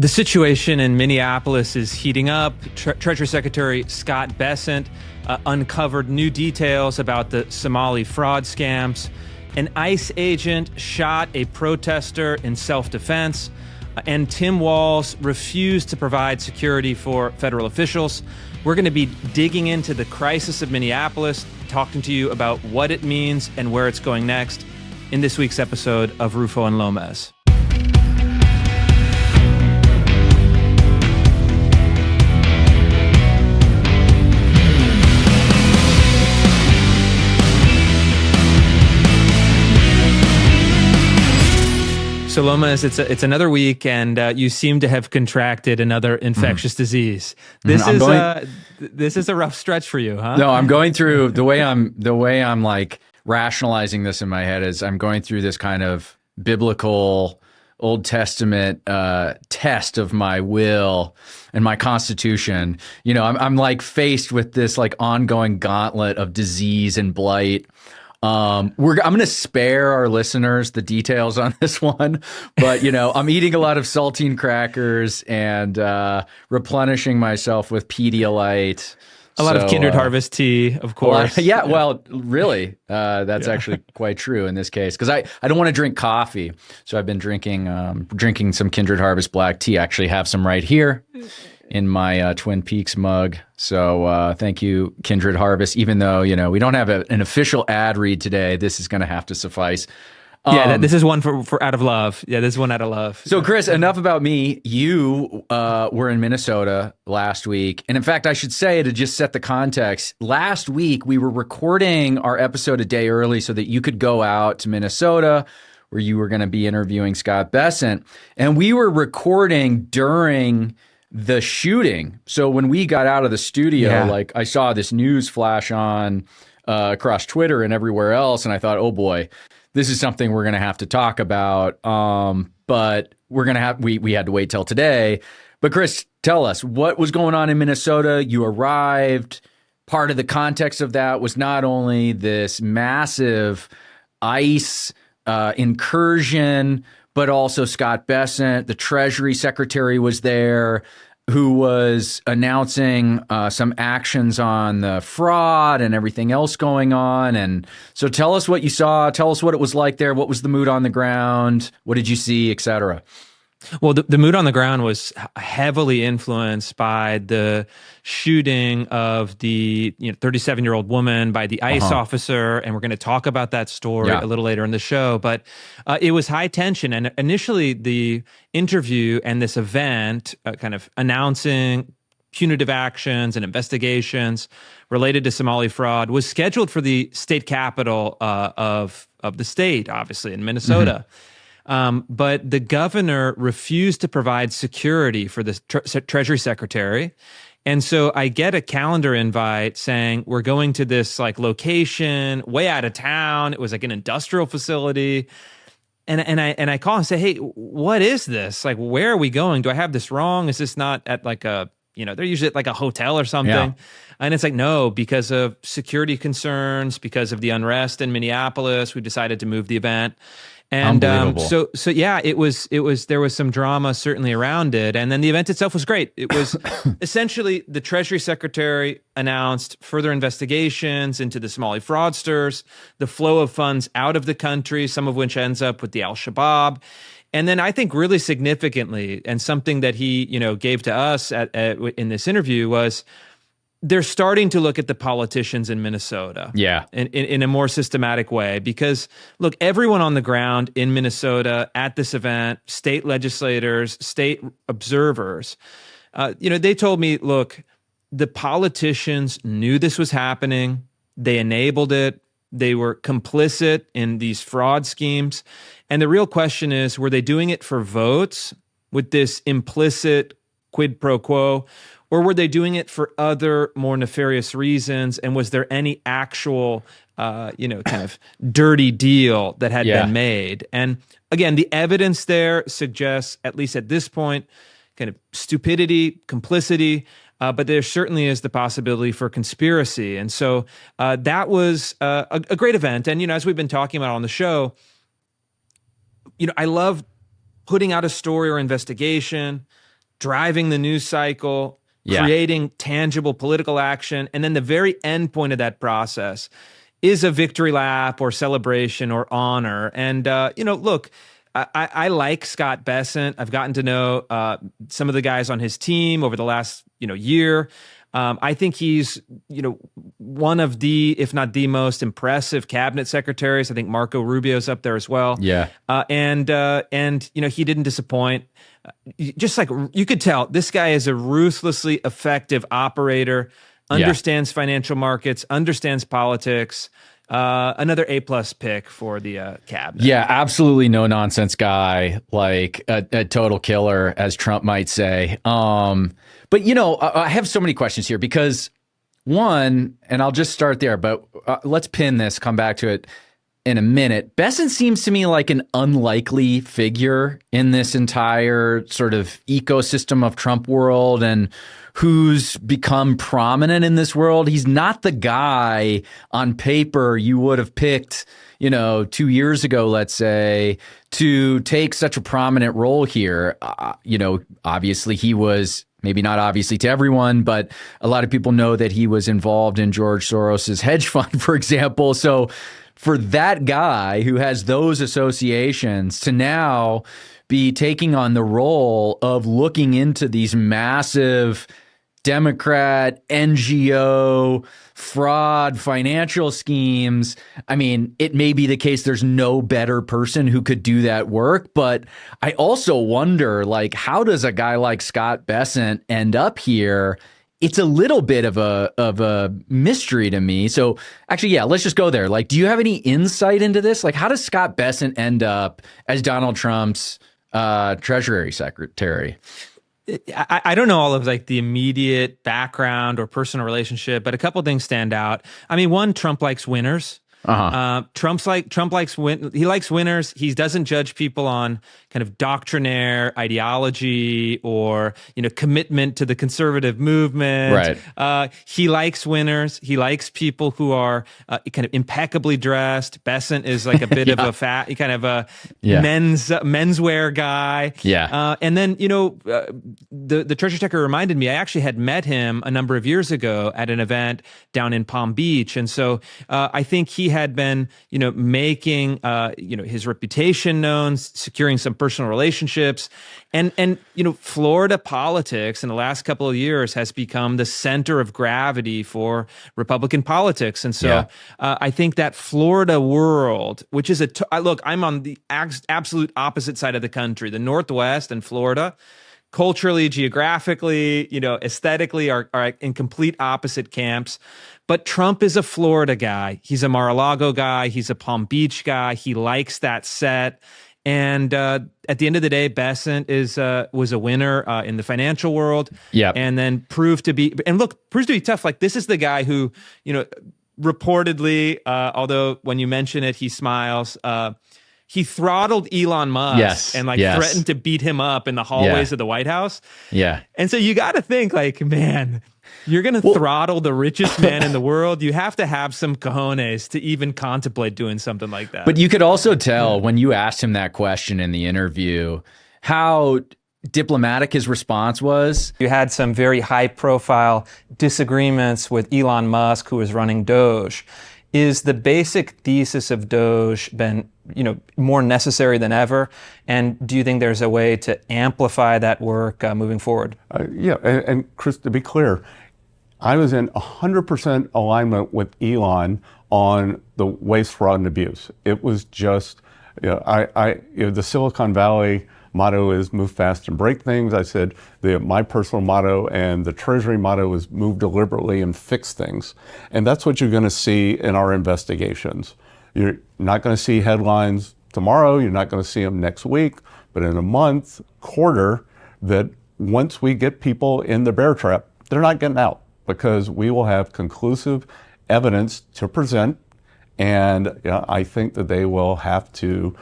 The situation in Minneapolis is heating up. Treasury Secretary Scott Bessent uncovered new details about the Somali fraud scams. An ICE agent shot a protester in self-defense. And Tim Walz refused to provide security for federal officials. We're going to be digging into the crisis of Minneapolis, talking to you about what it means and where it's going next in this week's episode of Rufo and Lomez. So Lomez, it's another week, and you seem to have contracted another infectious disease. This is a rough stretch for you, huh? No, I'm going through the way I'm like rationalizing this in my head is I'm going through this kind of biblical Old Testament test of my will and my constitution. You know, I'm like faced with this like ongoing gauntlet of disease and blight. I'm going to spare our listeners the details on this one, but you know, I'm eating a lot of saltine crackers and replenishing myself with Pedialyte. A lot of Kindred Harvest tea, of course. Well, really, that's actually quite true in this case because I don't want to drink coffee, so I've been drinking some Kindred Harvest black tea. I actually have some right here in my Twin Peaks mug. So thank you, Kindred Harvest. Even though, you know, we don't have an official ad read today, this is going to have to suffice. This is one for out of love. Yeah, this is one out of love. So, Chris, enough about me. You were in Minnesota last week. And in fact, I should say, to just set the context, last week we were recording our episode a day early so that you could go out to Minnesota where you were going to be interviewing Scott Bessent. And we were recording during the shooting. So when we got out of the studio, like I saw this news flash on across Twitter and everywhere else, and I thought, oh boy, this is something we're going to have to talk about. But we're going to have we had to wait till today. But Chris, tell us what was going on in Minnesota. You arrived. Part of the context of that was not only this massive ICE incursion, but also Scott Bessent, the Treasury Secretary, was there, who was announcing some actions on the fraud and everything else going on. And so tell us what you saw. Tell us what it was like there. What was the mood on the ground? What did you see, et cetera? Well, the mood on the ground was heavily influenced by the shooting of the 37-year-old woman by the ICE officer, and we're going to talk about that story a little later in the show. But it was high tension, and initially the interview and this event kind of announcing punitive actions and investigations related to Somali fraud was scheduled for the state capital of the state, obviously, in Minnesota. But the governor refused to provide security for the Treasury Secretary. And so I get a calendar invite saying, we're going to this like location way out of town. It was like an industrial facility. And I call and say, hey, what is this? Like, where are we going? Do I have this wrong? Is this not at like a, they're usually at like a hotel or something. Yeah. And it's like, no, because of security concerns, because of the unrest in Minneapolis, we decided to move the event. And so yeah, there was some drama certainly around it. And then the event itself was great. It was essentially the Treasury Secretary announced further investigations into the Somali fraudsters, the flow of funds out of the country, some of which ends up with the Al-Shabaab. And then I think really significantly, and something that he, gave to us in this interview was, they're starting to look at the politicians in Minnesota in a more systematic way because, look, everyone on the ground in Minnesota at this event, state legislators, state observers, they told me, look, the politicians knew this was happening. They enabled it. They were complicit in these fraud schemes. And the real question is, were they doing it for votes with this implicit quid pro quo? Or were they doing it for other more nefarious reasons? And was there any actual, kind of dirty deal that had been made? And again, the evidence there suggests, at least at this point, kind of stupidity, complicity, but there certainly is the possibility for conspiracy. And so that was a great event. And, as we've been talking about on the show, I love putting out a story or investigation, driving the news cycle, Yeah. creating tangible political action. And then the very end point of that process is a victory lap or celebration or honor. And, look, I like Scott Bessent. I've gotten to know some of the guys on his team over the last, year. I think he's, one of the, if not the most impressive cabinet secretaries. I think Marco Rubio's up there as well. Yeah. And he didn't disappoint. Just like you could tell, this guy is a ruthlessly effective operator, understands financial markets, understands politics. Another A+ pick for the cabinet. Yeah, absolutely no nonsense guy, like a total killer, as Trump might say. But I have so many questions here because one, and I'll just start there, but let's pin this, come back to it in a minute. Bessent seems to me like an unlikely figure in this entire sort of ecosystem of Trump world and who's become prominent in this world. He's not the guy on paper you would have picked, 2 years ago, let's say, to take such a prominent role here. Obviously he was, maybe not obviously to everyone, but a lot of people know that he was involved in George Soros's hedge fund, for example. So for that guy who has those associations to now be taking on the role of looking into these massive Democrat, NGO, fraud, financial schemes. I mean, it may be the case there's no better person who could do that work, but I also wonder, how does a guy like Scott Bessent end up here? It's a little bit of a mystery to me. So actually, yeah, let's just go there. Do you have any insight into this? How does Scott Bessent end up as Donald Trump's Treasury Secretary? I don't know all of the immediate background or personal relationship, but a couple things stand out. I mean, one, Trump likes winners. Trump likes he likes winners. He doesn't judge people on kind of doctrinaire ideology or commitment to the conservative movement. Right. He likes winners. He likes people who are kind of impeccably dressed. Bessent is like a bit of a kind of a menswear guy. Yeah. And then the Treasury Secretary reminded me I actually had met him a number of years ago at an event down in Palm Beach, and so I think he had been, making, his reputation known, securing some personal relationships, and Florida politics in the last couple of years has become the center of gravity for Republican politics, and so I think that Florida world, which is look, I'm on the absolute opposite side of the country, the Northwest and Florida. Culturally, geographically, aesthetically are in complete opposite camps. But Trump is a Florida guy. He's a Mar-a-Lago guy. He's a Palm Beach guy. He likes that set. And at the end of the day, Bessent was a winner in the financial world. Yeah. And then proved to be tough. This is the guy who, reportedly, although when you mention it, he smiles, he throttled Elon Musk and threatened to beat him up in the hallways of the White House. Yeah. And so you got to think man, you're going to throttle the richest man in the world. You have to have some cojones to even contemplate doing something like that. But you could also tell when you asked him that question in the interview, how diplomatic his response was. You had some very high profile disagreements with Elon Musk, who was running Doge. Is the basic thesis of Doge been, more necessary than ever? And do you think there's a way to amplify that work moving forward? And Chris, to be clear, I was in 100% alignment with Elon on the waste, fraud, and abuse. It was just, the Silicon Valley motto is move fast and break things. I said my personal motto and the Treasury motto is move deliberately and fix things. And that's what you're going to see in our investigations. You're not going to see headlines tomorrow. You're not going to see them next week. But in a month, quarter, that once we get people in the bear trap, they're not getting out because we will have conclusive evidence to present. And I think that they will have to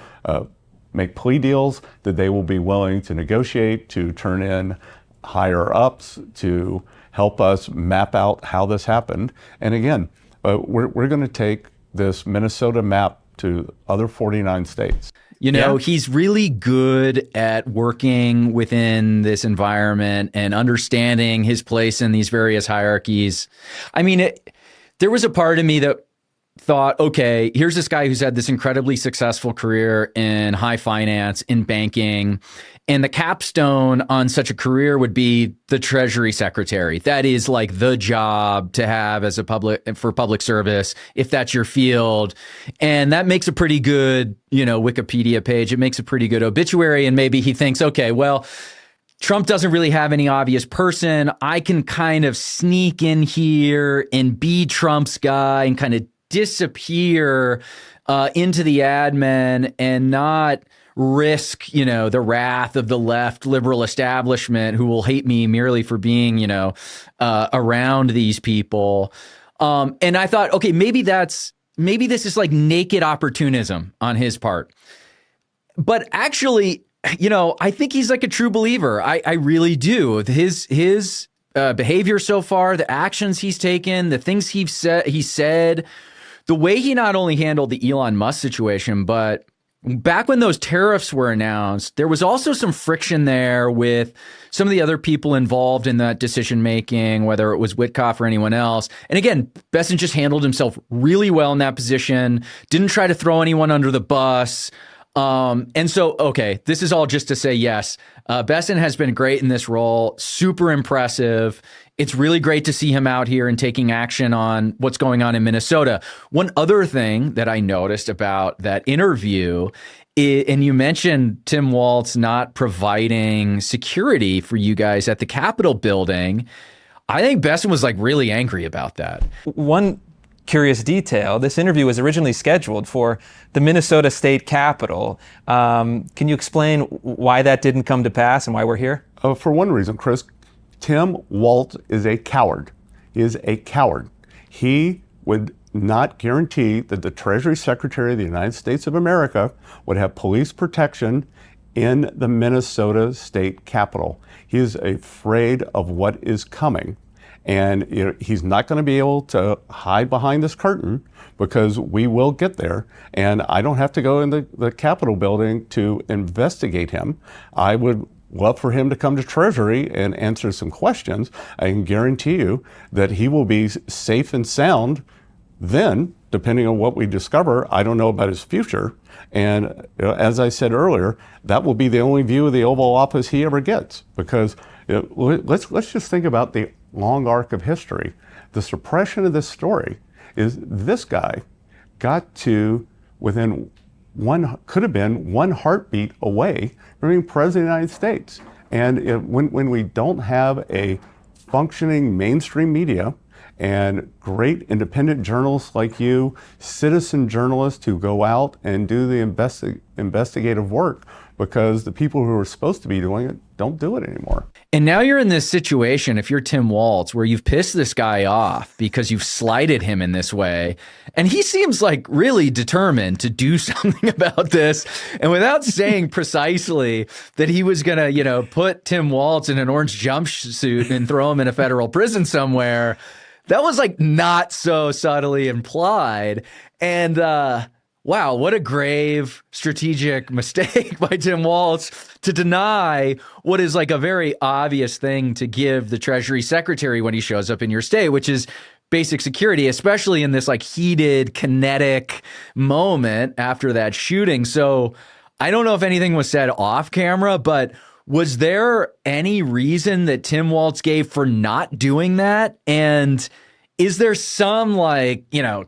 make plea deals, that they will be willing to negotiate, to turn in higher ups, to help us map out how this happened. And again, we're going to take this Minnesota map to other 49 states. You know, he's really good at working within this environment and understanding his place in these various hierarchies. I mean, there was a part of me that thought, okay, here's this guy who's had this incredibly successful career in high finance, in banking, and the capstone on such a career would be the Treasury Secretary. That is like the job to have as for public service, if that's your field. And that makes a pretty good, Wikipedia page. It makes a pretty good obituary. And maybe he thinks, okay, well, Trump doesn't really have any obvious person. I can kind of sneak in here and be Trump's guy and kind of disappear into the admin and not risk, the wrath of the left liberal establishment who will hate me merely for being, around these people. And I thought, okay, maybe this is like naked opportunism on his part. But actually, I think he's like a true believer. I really do. His behavior so far, the actions he's taken, the things he said, the way he not only handled the Elon Musk situation, but back when those tariffs were announced, there was also some friction there with some of the other people involved in that decision making, whether it was Witkoff or anyone else. And again, Bessent just handled himself really well in that position, didn't try to throw anyone under the bus. And so, okay, this is all just to say, yes, Bessent has been great in this role, super impressive. It's really great to see him out here and taking action on what's going on in Minnesota. One other thing that I noticed about that interview, and you mentioned Tim Walz not providing security for you guys at the Capitol building. I think Bessent was like really angry about that. One curious detail, this interview was originally scheduled for the Minnesota State Capitol. Can you explain why that didn't come to pass and why we're here? For one reason, Chris, Tim Walz is a coward. He is a coward. He would not guarantee that the Treasury Secretary of the United States of America would have police protection in the Minnesota State Capitol. He is afraid of what is coming. And he's not going to be able to hide behind this curtain because we will get there. And I don't have to go in the Capitol building to investigate him. I would love for him to come to Treasury and answer some questions. I can guarantee you that he will be safe and sound then, depending on what we discover. I don't know about his future. And as I said earlier, that will be the only view of the Oval Office he ever gets. Because let's just think about the long arc of history. The suppression of this story is this guy got to could have been one heartbeat away from being president of the United States. And when we don't have a functioning mainstream media and great independent journalists like you, citizen journalists who go out and do the investigative work, because the people who are supposed to be doing it don't do it anymore. And now you're in this situation, if you're Tim Walz, where you've pissed this guy off because you've slighted him in this way. And he seems like really determined to do something about this. And without saying precisely that he was going to, put Tim Walz in an orange jumpsuit and throw him in a federal prison somewhere, that was like not so subtly implied. And, wow, what a grave strategic mistake by Tim Walz to deny what is like a very obvious thing to give the Treasury Secretary when he shows up in your state, which is basic security, especially in this like heated, kinetic moment after that shooting. So I don't know if anything was said off camera, but was there any reason that Tim Walz gave for not doing that? And is there some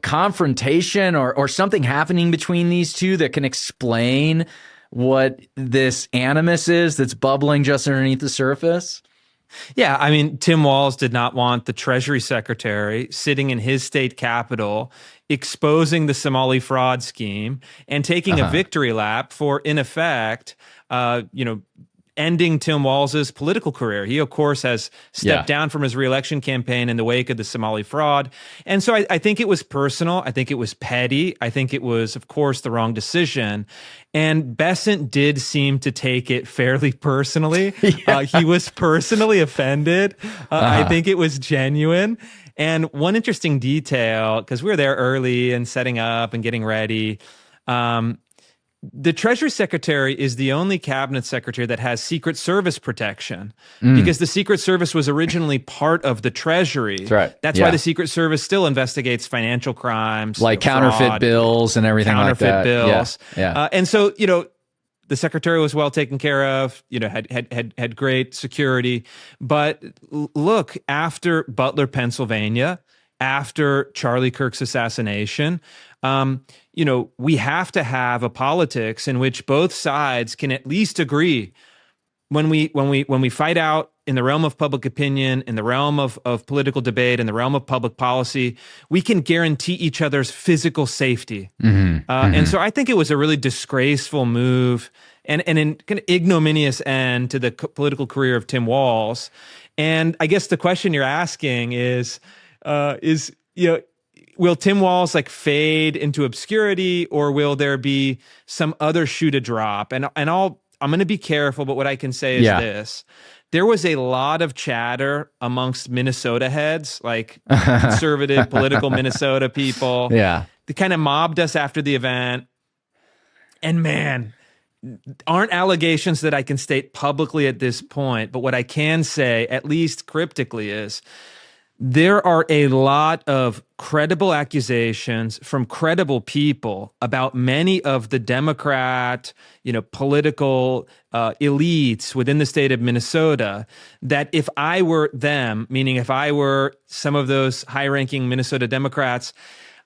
confrontation or something happening between these two that can explain what this animus is that's bubbling just underneath the surface? Yeah, I mean, Tim Walz did not want the Treasury Secretary sitting in his state capitol, exposing the Somali fraud scheme and taking a victory lap for, in effect, ending Tim Walz's political career. He, of course, has stepped down from his reelection campaign in the wake of the Somali fraud. And so I think it was personal. I think it was petty. I think it was, of course, the wrong decision. And Bessent did seem to take it fairly personally. He was personally offended. I think it was genuine. And one interesting detail, because we were there early and setting up and getting ready, the Treasury Secretary is the only cabinet secretary that has Secret Service protection because the Secret Service was originally part of the Treasury. That's right. That's why the Secret Service still investigates financial crimes, like counterfeit fraud, bills and everything like that. Counterfeit bills. Yeah. And so, the secretary was well taken care of, had great security. But look, after Butler, Pennsylvania, after Charlie Kirk's assassination, we have to have a politics in which both sides can at least agree. When we fight out in the realm of public opinion, in the realm of political debate, in the realm of public policy, we can guarantee each other's physical safety. And so I think it was a really disgraceful move and an kind of ignominious end to the political career of Tim Walz. And I guess the question you're asking is will Tim Walz fade into obscurity, or will there be some other shoe to drop? And I'm going to be careful, but what I can say is this. There was a lot of chatter amongst Minnesota heads, like conservative political Minnesota people. Yeah. They kind of mobbed us after the event. And man, aren't allegations that I can state publicly at this point, but what I can say, at least cryptically, is there are a lot of credible accusations from credible people about many of the Democrat, political elites within the state of Minnesota, that if I were them, meaning if I were some of those high-ranking Minnesota Democrats,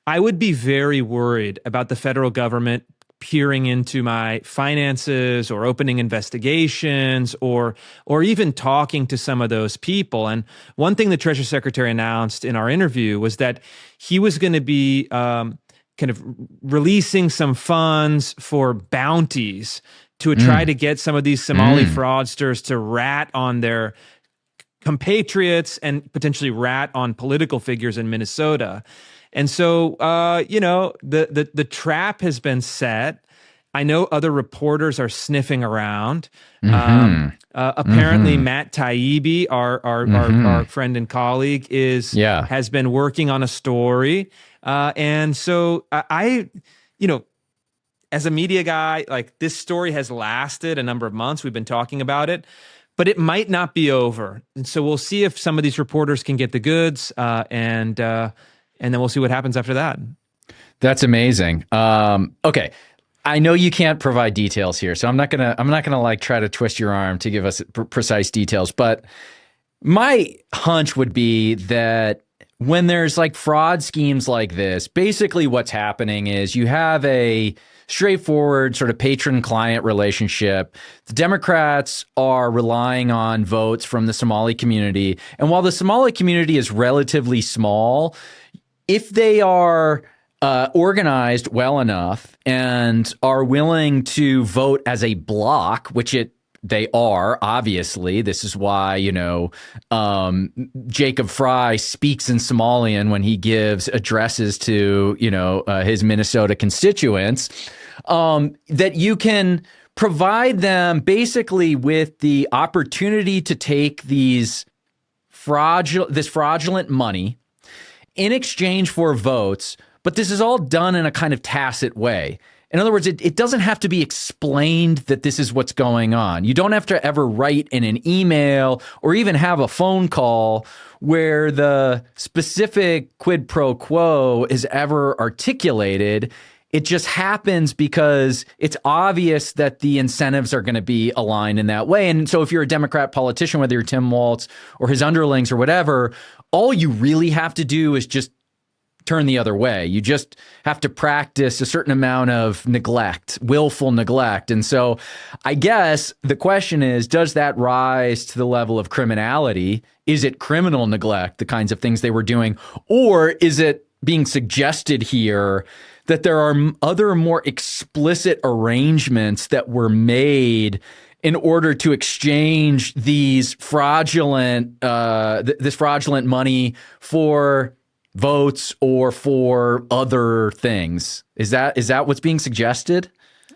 I would be very worried about the federal government peering into my finances or opening investigations or even talking to some of those people. And one thing the Treasury Secretary announced in our interview was that he was going to be kind of releasing some funds for bounties to try to get some of these Somali fraudsters to rat on their compatriots and potentially rat on political figures in Minnesota. And so, the trap has been set. I know other reporters are sniffing around. Apparently, Matt Taibbi, our friend and colleague, has been working on a story. And so, I as a media guy, this story has lasted a number of months. We've been talking about it. But it might not be over. And so we'll see if some of these reporters can get the goods, and then we'll see what happens after that. That's amazing. Okay, I know you can't provide details here, so I'm not gonna try to twist your arm to give us precise details. But my hunch would be that when there's fraud schemes like this, basically what's happening is you have a straightforward sort of patron-client relationship. The Democrats are relying on votes from the Somali community. And while the Somali community is relatively small, if they are organized well enough and are willing to vote as a bloc, which they are, obviously. This is why, Jacob Fry speaks in Somalian when he gives addresses to, his Minnesota constituents, that you can provide them basically with the opportunity to take this fraudulent money in exchange for votes, but this is all done in a kind of tacit way. In other words, it doesn't have to be explained that this is what's going on. You don't have to ever write in an email or even have a phone call where the specific quid pro quo is ever articulated. It just happens because it's obvious that the incentives are going to be aligned in that way. And so if you're a Democrat politician, whether you're Tim Walz or his underlings or whatever, all you really have to do is just turn the other way. You just have to practice a certain amount of neglect, willful neglect. And so I guess the question is, does that rise to the level of criminality? Is it criminal neglect, the kinds of things they were doing? Or is it being suggested here that there are other more explicit arrangements that were made in order to exchange these fraudulent, this fraudulent money for votes or for other things? Is that what's being suggested?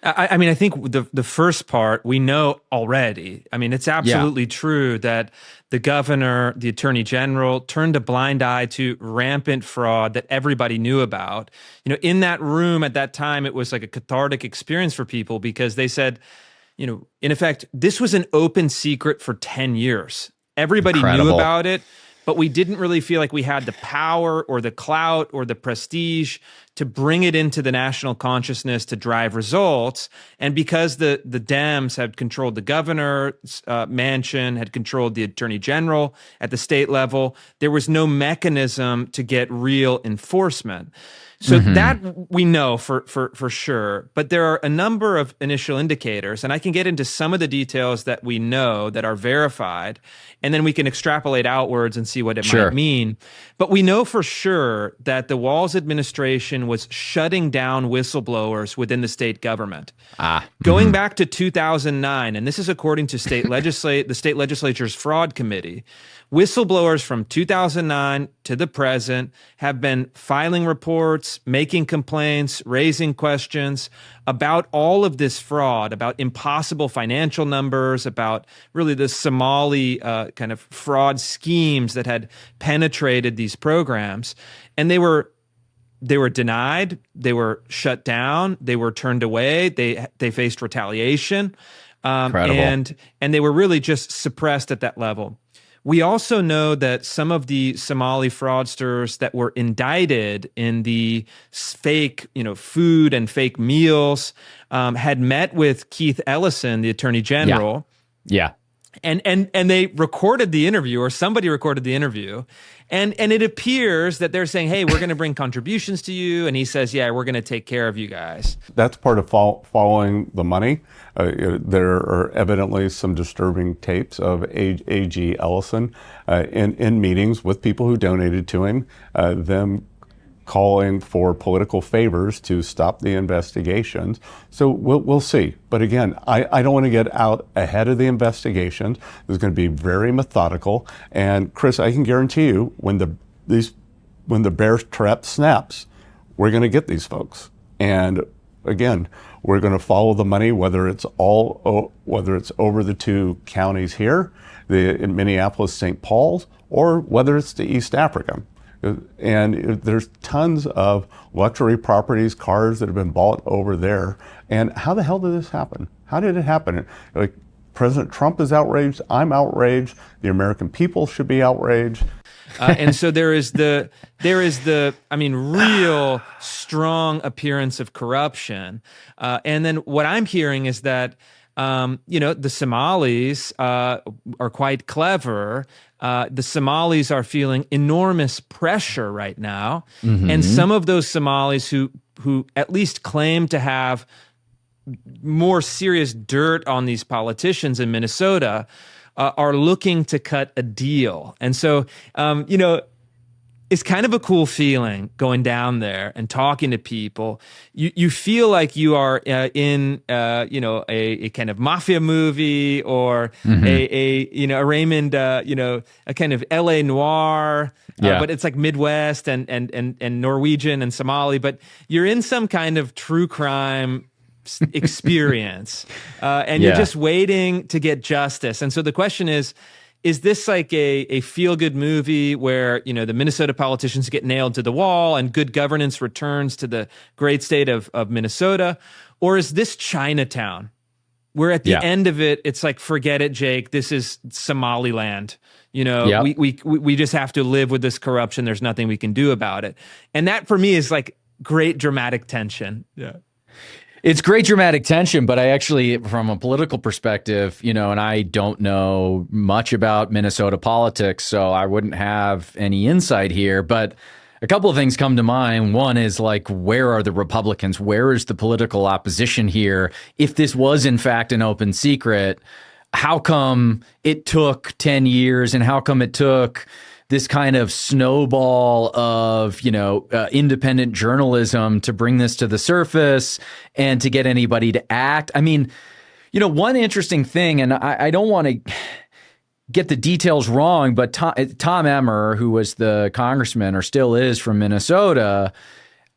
I mean, I think the first part we know already. I mean, it's absolutely true that the governor, the attorney general turned a blind eye to rampant fraud that everybody knew about. You know, in that room at that time, it was like a cathartic experience for people because they said, you know, in effect, this was an open secret for 10 years. Everybody knew about it, but we didn't really feel like we had the power or the clout or the prestige to bring it into the national consciousness to drive results. And because the Dems had controlled the governor's mansion, had controlled the attorney general at the state level, there was no mechanism to get real enforcement. So that we know for sure, but there are a number of initial indicators, and I can get into some of the details that we know that are verified, and then we can extrapolate outwards and see what it might mean. But we know for sure that the Walz administration was shutting down whistleblowers within the state government. Going back to 2009, and this is according to the state legislature's fraud committee, whistleblowers from 2009 to the present have been filing reports, making complaints, raising questions about all of this fraud, about impossible financial numbers, about really the Somali kind of fraud schemes that had penetrated these programs. And they were denied, they were shut down, they were turned away, they faced retaliation, and they were really just suppressed at that level. We also know that some of the Somali fraudsters that were indicted in the fake, food and fake meals had met with Keith Ellison, the Attorney General. Yeah. And they recorded the interview, or somebody recorded the interview, and it appears that they're saying, hey, we're going to bring contributions to you, and he says, yeah, we're going to take care of you guys. That's part of following the money. There are evidently some disturbing tapes of A.G. Ellison in meetings with people who donated to him, them calling for political favors to stop the investigations. So we'll see. But again, I don't want to get out ahead of the investigations. It's going to be very methodical. And Chris, I can guarantee you, when the bear trap snaps, we're going to get these folks. And again, we're going to follow the money, whether it's over the two counties here, in Minneapolis, St. Paul's, or whether it's to East Africa. And there's tons of luxury properties, cars that have been bought over there. And how the hell did this happen? How did it happen? Like, President Trump is outraged. I'm outraged. The American people should be outraged. And so there is the real strong appearance of corruption. And then what I'm hearing is that the Somalis are quite clever. The Somalis are feeling enormous pressure right now. And some of those Somalis who at least claim to have more serious dirt on these politicians in Minnesota are looking to cut a deal. And so, it's kind of a cool feeling going down there and talking to people. You feel like you are in a kind of mafia movie, or a Raymond a kind of LA noir, but it's like Midwest and Norwegian and Somali, but you're in some kind of true crime experience, and you're just waiting to get justice. And so the question is this like a feel-good movie where, the Minnesota politicians get nailed to the wall and good governance returns to the great state of Minnesota? Or is this Chinatown, where at the end of it, it's like, forget it, Jake, this is Somaliland. We just have to live with this corruption. There's nothing we can do about it. And that for me is like great dramatic tension. Yeah. It's great dramatic tension, but I actually, from a political perspective, and I don't know much about Minnesota politics, so I wouldn't have any insight here. But a couple of things come to mind. One is like, where are the Republicans? Where is the political opposition here? If this was in fact an open secret, how come it took 10 years, and how come it took this kind of snowball of, independent journalism to bring this to the surface and to get anybody to act? I mean, one interesting thing, and I don't want to get the details wrong, but Tom Emmer, who was the congressman, or still is, from Minnesota,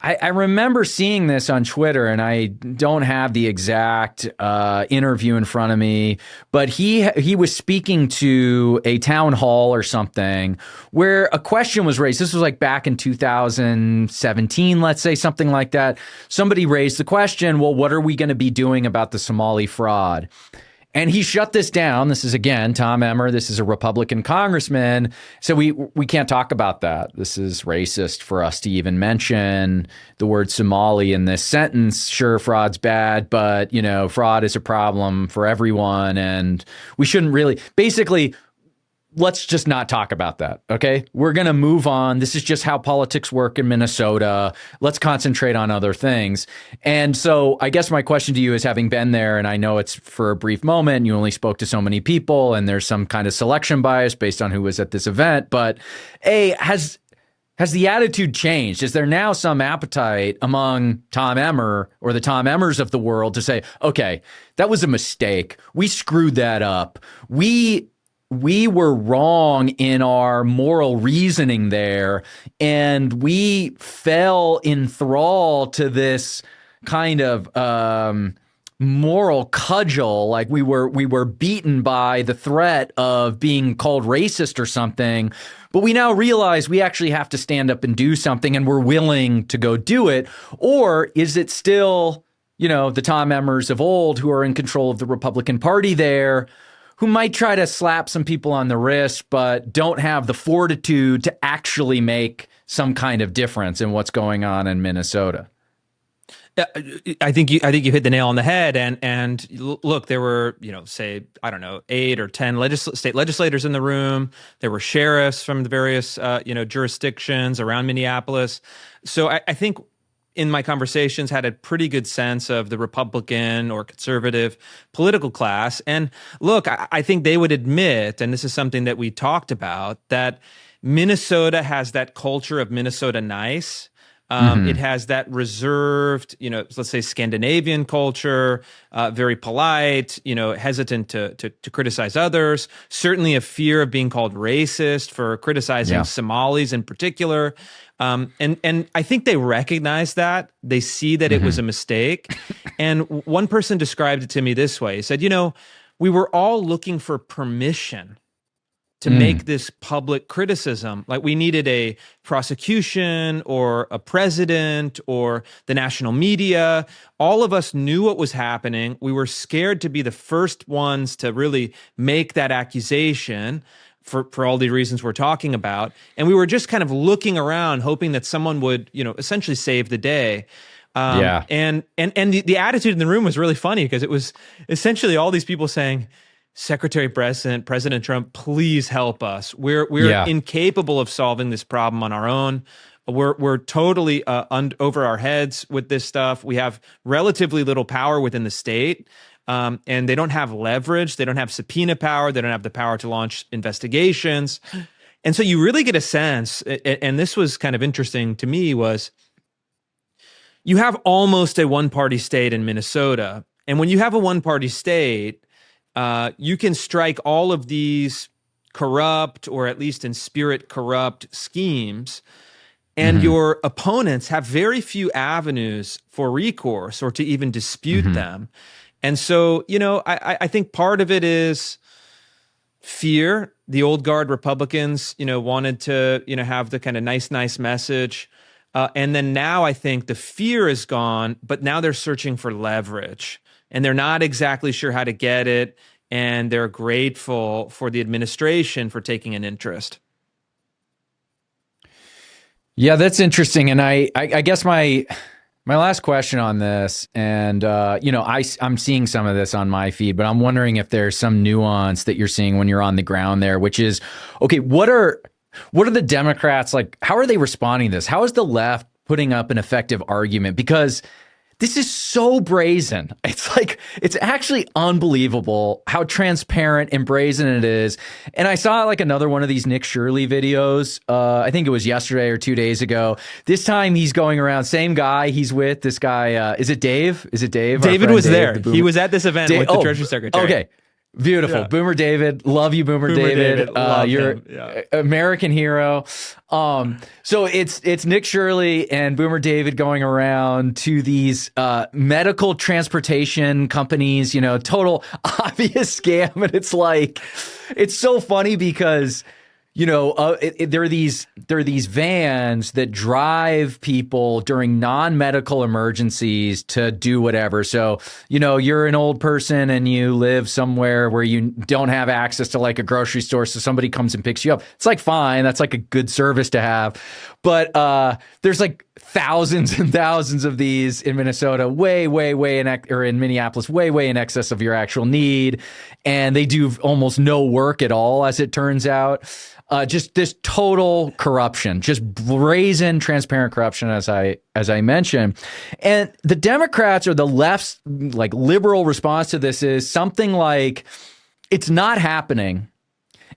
I remember seeing this on Twitter, and I don't have the exact interview in front of me, but he was speaking to a town hall or something where a question was raised. This was like back in 2017, let's say, something like that. Somebody raised the question, well, what are we going to be doing about the Somali fraud? And he shut this down. This is, again, Tom Emmer. This is a Republican congressman. So we can't talk about that. This is racist for us to even mention the word Somali in this sentence. Sure, fraud's bad, but, you know, fraud is a problem for everyone. And we shouldn't really, basically, let's just not talk about that, okay? We're going to move on. This is just how politics work in Minnesota. Let's concentrate on other things. And so I guess my question to you is, having been there, and I know it's for a brief moment, you only spoke to so many people, and there's some kind of selection bias based on who was at this event, but has the attitude changed? Is there now some appetite among Tom Emmer or the Tom Emmers of the world to say, okay, that was a mistake. We screwed that up. We were wrong in our moral reasoning there, and we fell in thrall to this kind of moral cudgel. Like we were beaten by the threat of being called racist or something, but we now realize we actually have to stand up and do something, and we're willing to go do it. Or is it still, you know, the Tom Emmers of old who are in control of the Republican Party there, who might try to slap some people on the wrist, but don't have the fortitude to actually make some kind of difference in what's going on in Minnesota? I think you hit the nail on the head. And look, there were, you know, say, I don't know, 8 or 10 state legislators in the room. There were sheriffs from the various, jurisdictions around Minneapolis. So I think in my conversations had a pretty good sense of the Republican or conservative political class. And look, I think they would admit, and this is something that we talked about, that Minnesota has that culture of Minnesota nice. It has that reserved, you know, let's say Scandinavian culture, very polite, you know, hesitant to criticize others, certainly a fear of being called racist for criticizing Somalis in particular. And I think they recognize that. They see that it was a mistake. And one person described it to me this way. He said, you know, we were all looking for permission to make this public criticism. Like we needed a prosecution or a president or the national media. All of us knew what was happening. We were scared to be the first ones to really make that accusation for all the reasons we're talking about. And we were just kind of looking around, hoping that someone would, you know, essentially save the day. And the attitude in the room was really funny because it was essentially all these people saying, Secretary Bessent, President Trump, please help us. We're incapable of solving this problem on our own. We're totally over our heads with this stuff. We have relatively little power within the state, and they don't have leverage. They don't have subpoena power. They don't have the power to launch investigations. And so you really get a sense, and this was kind of interesting to me, was you have almost a one-party state in Minnesota. And when you have a one-party state, you can strike all of these corrupt, or at least in spirit corrupt, schemes, and your opponents have very few avenues for recourse or to even dispute them. And so, you know, I think part of it is fear. The old guard Republicans, you know, wanted to, you know, have the kind of nice message. And then now I think the fear is gone, but now they're searching for leverage. And they're not exactly sure how to get it, and they're grateful for the administration for taking an interest. Yeah, that's interesting. And I guess my last question on this, and you know, I'm seeing some of this on my feed, but I'm wondering if there's some nuance that you're seeing when you're on the ground there, which is, okay, what are the Democrats like? How are they responding to this? How is the left putting up an effective argument? Because this is so brazen. It's like, it's actually unbelievable how transparent and brazen it is. And I saw like another one of these Nick Shirley videos. I think it was yesterday or 2 days ago. This time he's going around, same guy he's with, this guy. Is it Dave? Is it Dave? David was there. He was at this event with the Treasury Secretary. Okay. Beautiful. Yeah. Boomer David. Love you, Boomer David. You're American hero. So it's Nick Shirley and Boomer David going around to these medical transportation companies, total obvious scam. And it's so funny because there are these vans that drive people during non-medical emergencies to do whatever. So, you're an old person and you live somewhere where you don't have access to like a grocery store. So somebody comes and picks you up. It's like, fine. That's like a good service to have. But there's like thousands and thousands of these in Minnesota, way in Minneapolis, way in excess of your actual need. And they do almost no work at all, as it turns out. Just this total corruption, just brazen, transparent corruption, as I mentioned. And the Democrats or the left's like liberal response to this is something like, it's not happening.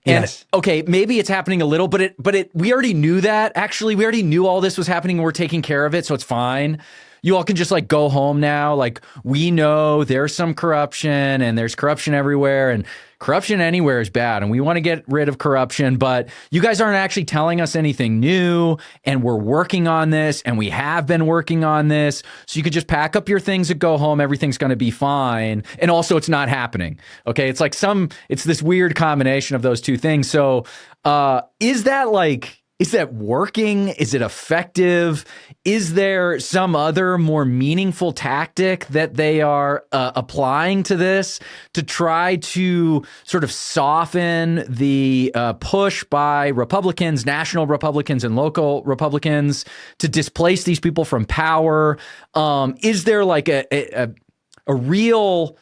And yes. Okay, maybe it's happening a little, but we already knew that. Actually, we already knew all this was happening and we're taking care of it, so it's fine. You all can just like go home now. Like, we know there's some corruption and there's corruption everywhere, and corruption anywhere is bad, and we want to get rid of corruption, but you guys aren't actually telling us anything new, and we're working on this, and we have been working on this, so you could just pack up your things and go home. Everything's going to be fine. And also, it's not happening. Okay, it's like it's this weird combination of those two things. So is that working? Is it effective? Is there some other more meaningful tactic that they are applying to this to try to sort of soften the push by Republicans, national Republicans and local Republicans, to displace these people from power? Is there like a real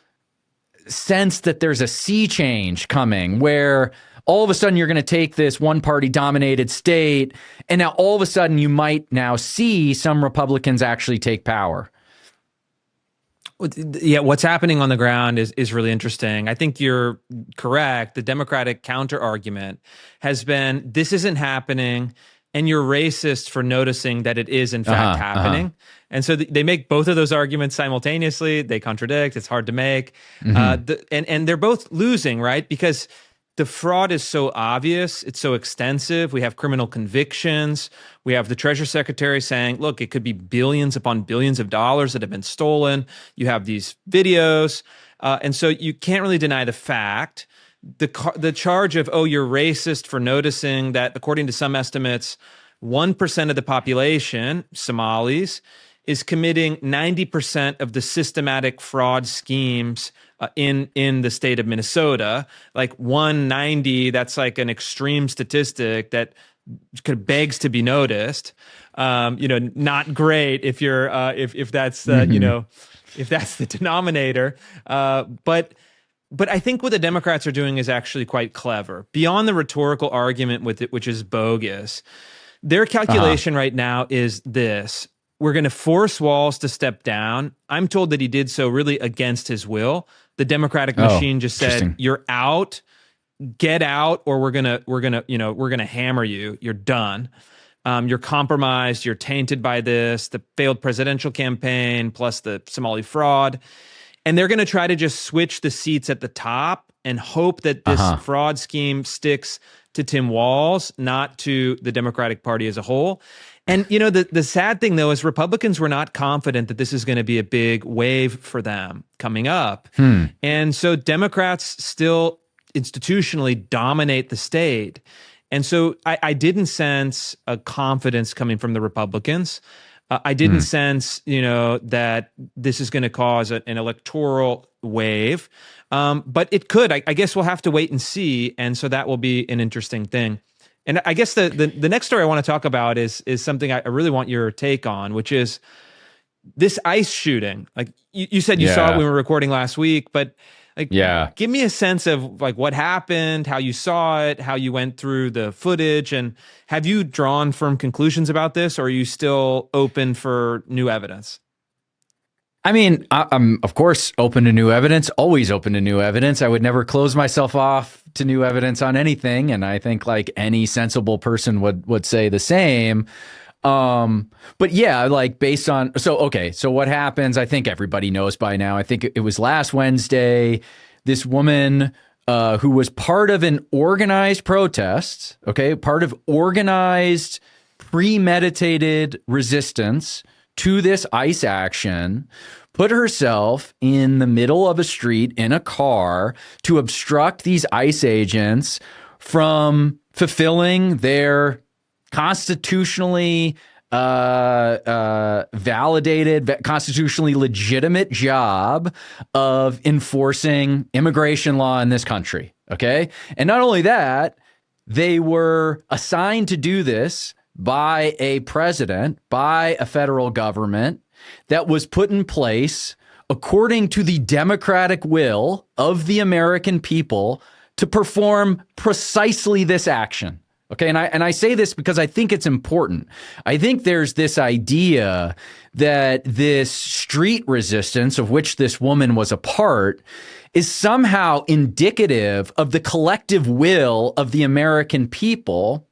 sense that there's a sea change coming where all of a sudden you're going to take this one party dominated state, and now all of a sudden you might now see some Republicans actually take power? Yeah, what's happening on the ground is really interesting. I think you're correct. The Democratic counter argument has been, this isn't happening, and you're racist for noticing that it is in fact happening. And so they make both of those arguments simultaneously. They contradict. It's hard to make. And they're both losing, right? Because the fraud is so obvious. It's so extensive. We have criminal convictions. We have the Treasury Secretary saying, look, it could be billions upon billions of dollars that have been stolen. You have these videos. And so you can't really deny the fact. The charge of, oh, you're racist for noticing that, according to some estimates, 1% of the population, Somalis, is committing 90% of the systematic fraud schemes in the state of Minnesota. Like 190, that's like an extreme statistic that kind of begs to be noticed. Not great if you're if that's if that's the denominator. But I think what the Democrats are doing is actually quite clever. Beyond the rhetorical argument with it, which is bogus, their calculation right now is this: we're going to force Walz to step down. I'm told that he did so really against his will. The Democratic machine just said, "You're out, get out, or we're gonna hammer you. You're done. You're compromised. You're tainted by this, the failed presidential campaign, plus the Somali fraud." And they're going to try to just switch the seats at the top and hope that this fraud scheme sticks to Tim Walz, not to the Democratic Party as a whole. And, the sad thing, though, is Republicans were not confident that this is going to be a big wave for them coming up. And so Democrats still institutionally dominate the state. And so I didn't sense a confidence coming from the Republicans. I didn't sense, that this is going to cause an electoral wave. But it could. I guess we'll have to wait and see. And so that will be an interesting thing. And I guess the next story I want to talk about is something I really want your take on, which is this ICE shooting. Like you said, you saw it when we were recording last week, but give me a sense of like what happened, how you saw it, how you went through the footage, and have you drawn firm conclusions about this, or are you still open for new evidence? I mean, I'm of course open to new evidence, always open to new evidence. I would never close myself off to new evidence on anything. And I think like any sensible person would say the same. But yeah, like based on, so what happens, I think everybody knows by now. I think it was last Wednesday, this woman who was part of an organized protest, okay, part of organized, premeditated resistance to this ICE action, put herself in the middle of a street in a car to obstruct these ICE agents from fulfilling their constitutionally validated, constitutionally legitimate job of enforcing immigration law in this country. Okay. And not only that, they were assigned to do this by a president, by a federal government that was put in place according to the democratic will of the American people to perform precisely this action. Okay, and I say this because I think it's important. I think there's this idea that this street resistance of which this woman was a part is somehow indicative of the collective will of the American people.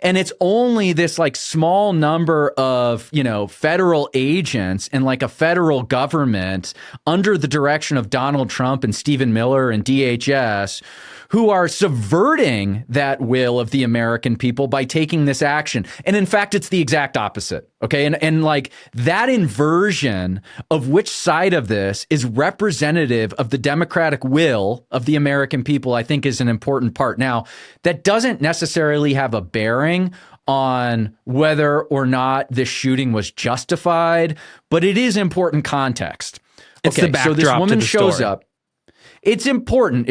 And it's only this like small number of, federal agents and like a federal government under the direction of Donald Trump and Stephen Miller and DHS who are subverting that will of the American people by taking this action. And in fact, it's the exact opposite. Okay. And like that inversion of which side of this is representative of the democratic will of the American people, I think is an important part. Now, that doesn't necessarily have a bearing on whether or not this shooting was justified, but it is important context. It's the backdrop so this woman to the shows story. up. It's important.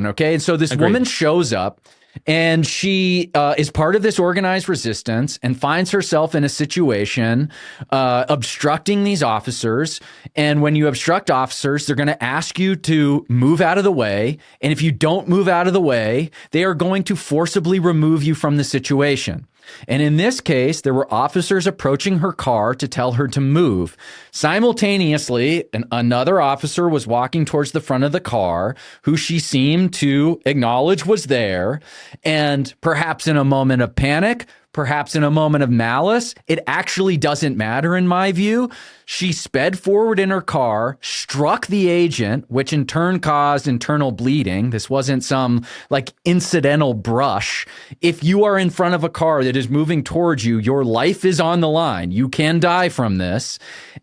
Okay. And so this woman shows up and she is part of this organized resistance and finds herself in a situation obstructing these officers. And when you obstruct officers, they're going to ask you to move out of the way. And if you don't move out of the way, they are going to forcibly remove you from the situation. And in this case, there were officers approaching her car to tell her to move. Simultaneously, another officer was walking towards the front of the car, who she seemed to acknowledge was there. And perhaps in a moment of panic, perhaps in a moment of malice, it actually doesn't matter in my view. She sped forward in her car, struck the agent, which in turn caused internal bleeding. This wasn't some like incidental brush. If you are in front of a car that is moving towards you, your life is on the line. You can die from this.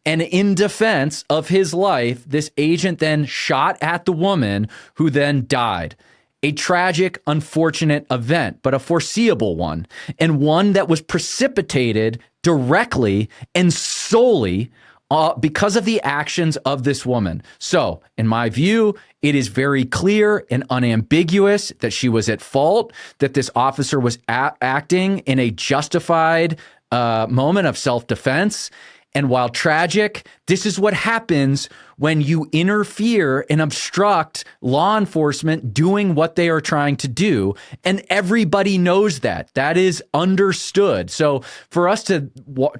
And in defense of his life, this agent then shot at the woman who then died. A tragic, unfortunate event, but a foreseeable one, and one that was precipitated directly and solely because of the actions of this woman. So, in my view, it is very clear and unambiguous that she was at fault, that this officer was acting in a justified moment of self-defense. And while tragic, this is what happens when you interfere and obstruct law enforcement doing what they are trying to do. And everybody knows that. That is understood. So for us to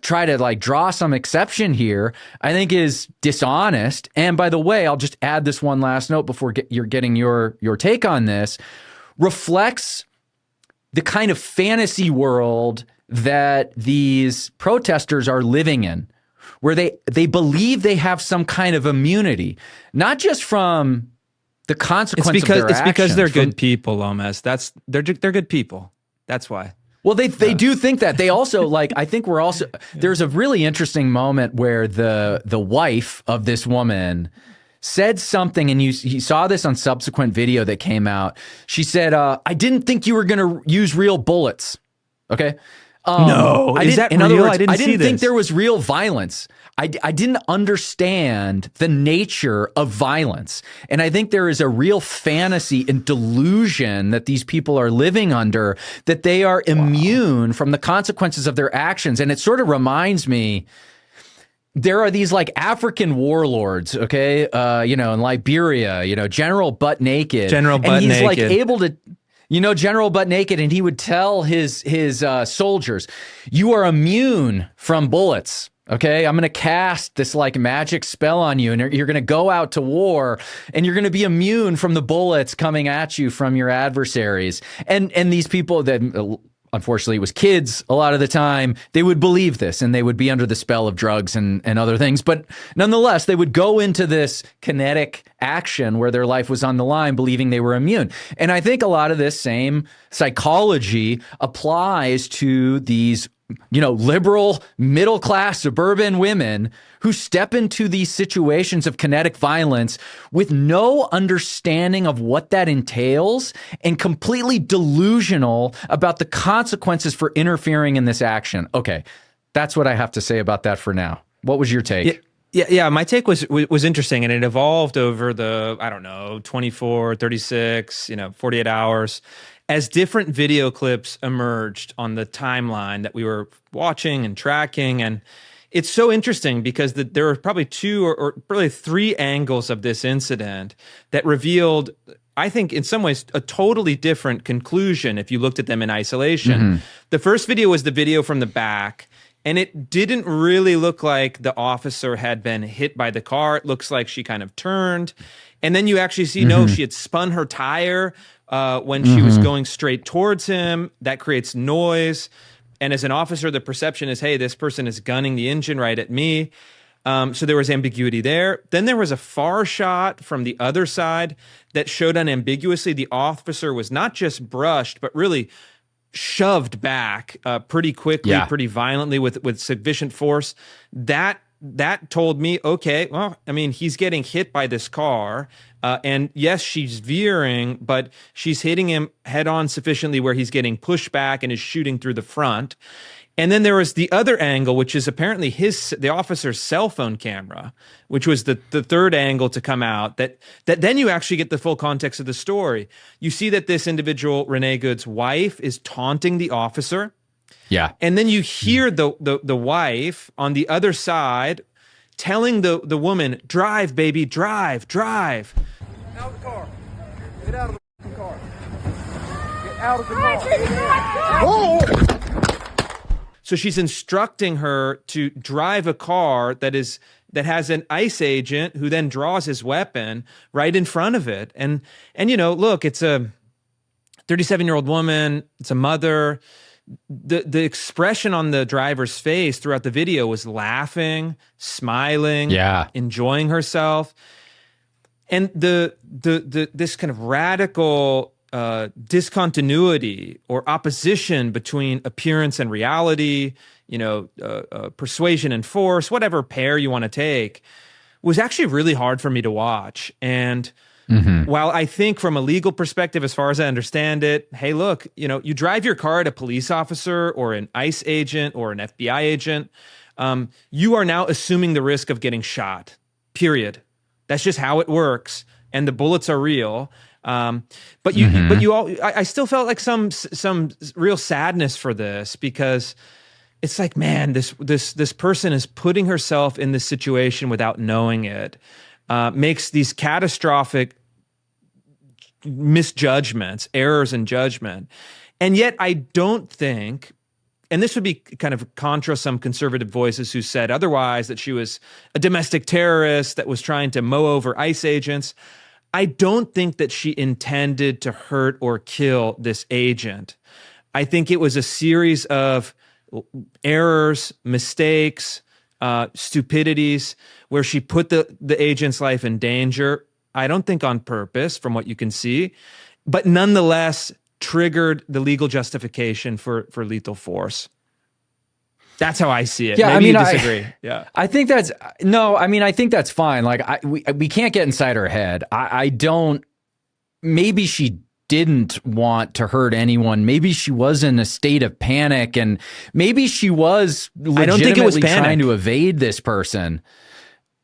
try to like draw some exception here, I think is dishonest. And by the way, I'll just add this one last note before you're getting your take on this, reflects the kind of fantasy world that these protesters are living in, where they believe they have some kind of immunity, not just from the consequence of their actions. It's because they're good people, Lomez. They're good people. That's why. Well, they do think that. They also I think we're also there's a really interesting moment where the wife of this woman said something, and you saw this on subsequent video that came out. She said, "I didn't think you were going to use real bullets." Okay. No, is that real? I didn't think there was real violence. I didn't understand the nature of violence. And I think there is a real fantasy and delusion that these people are living under, that they are immune from the consequences of their actions. And it sort of reminds me, there are these like African warlords, okay, in Liberia, General Butt Naked. And he's like able to... General Butt Naked, and he would tell his soldiers, you are immune from bullets. Okay, I'm going to cast this like magic spell on you, and you're going to go out to war, and you're going to be immune from the bullets coming at you from your adversaries. And these people that, unfortunately, it was kids a lot of the time, they would believe this, and they would be under the spell of drugs and other things. But nonetheless, they would go into this kinetic action where their life was on the line, believing they were immune. And I think a lot of this same psychology applies to these, liberal, middle-class, suburban women who step into these situations of kinetic violence with no understanding of what that entails and completely delusional about the consequences for interfering in this action. Okay, that's what I have to say about that for now. What was your take? Yeah. My take was interesting, and it evolved over the, 24, 36, 48 hours as different video clips emerged on the timeline that we were watching and tracking. And it's so interesting because there are probably two or really three angles of this incident that revealed, I think, in some ways, a totally different conclusion if you looked at them in isolation. Mm-hmm. The first video was the video from the back, and it didn't really look like the officer had been hit by the car. It looks like she kind of turned. And then you actually see, no, she had spun her tire when she was going straight towards him. That creates noise. And as an officer, the perception is, hey, this person is gunning the engine right at me. So there was ambiguity there. Then there was a far shot from the other side that showed unambiguously the officer was not just brushed, but really shoved back pretty quickly, pretty violently with sufficient force. That told me, okay, well, I mean, he's getting hit by this car. And yes, she's veering, but she's hitting him head on sufficiently where he's getting pushed back and is shooting through the front. And then there was the other angle, which is apparently the officer's cell phone camera, which was the third angle to come out, that then you actually get the full context of the story. You see that this individual, Renee Good's wife, is taunting the officer. Yeah. And then you hear the wife on the other side telling the woman, drive, baby, drive. Out of the car. Get out of the car. Get out of the car. Whoa! So she's instructing her to drive a car that has an ICE agent who then draws his weapon right in front of it. And look, it's a 37-year-old woman, it's a mother. The expression on the driver's face throughout the video was laughing, smiling, enjoying herself. And this kind of radical discontinuity or opposition between appearance and reality, persuasion and force, whatever pair you want to take, was actually really hard for me to watch. And while I think from a legal perspective, as far as I understand it, hey, look, you drive your car at a police officer or an ICE agent or an FBI agent, you are now assuming the risk of getting shot, period. That's just how it works. And the bullets are real. But I still felt like some real sadness for this, because it's like, man, this person is putting herself in this situation without knowing it, makes these catastrophic misjudgments, errors in judgment. And yet I don't think, and this would be kind of contra some conservative voices who said otherwise, that she was a domestic terrorist that was trying to mow over ICE agents. I don't think that she intended to hurt or kill this agent. I think it was a series of errors, mistakes, stupidities where she put the agent's life in danger. I don't think on purpose, from what you can see, but nonetheless triggered the legal justification for lethal force. That's how I see it. Yeah, Maybe you disagree. I think that's fine. Like we can't get inside her head. I don't. Maybe she didn't want to hurt anyone. Maybe she was in a state of panic, and maybe she was legitimately trying to evade this person.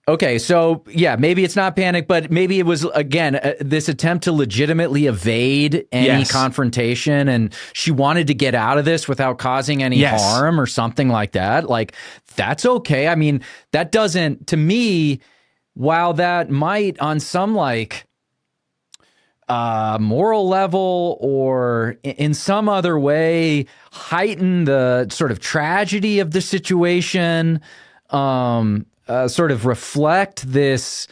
Okay, so yeah, maybe it's not panic, but maybe it was, again, this attempt to legitimately evade any confrontation, and she wanted to get out of this without causing any harm or something like that. Like, that's okay. I mean, that doesn't, to me, while that might on some moral level or in some other way heighten the sort of tragedy of the situation, sort of reflect this,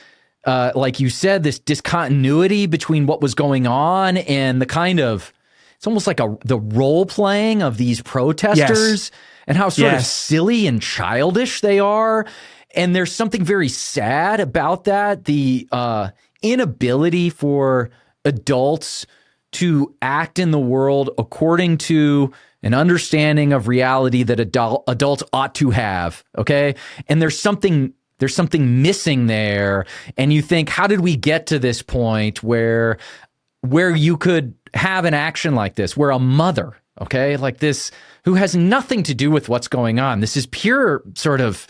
like you said, this discontinuity between what was going on and the kind of, it's almost like the role playing of these protesters and how sort of silly and childish they are. And there's something very sad about that. The inability for adults to act in the world according to an understanding of reality that adults ought to have. Okay. And there's something missing there. And you think, how did we get to this point where you could have an action like this, where a mother, okay, like this, who has nothing to do with what's going on. This is pure sort of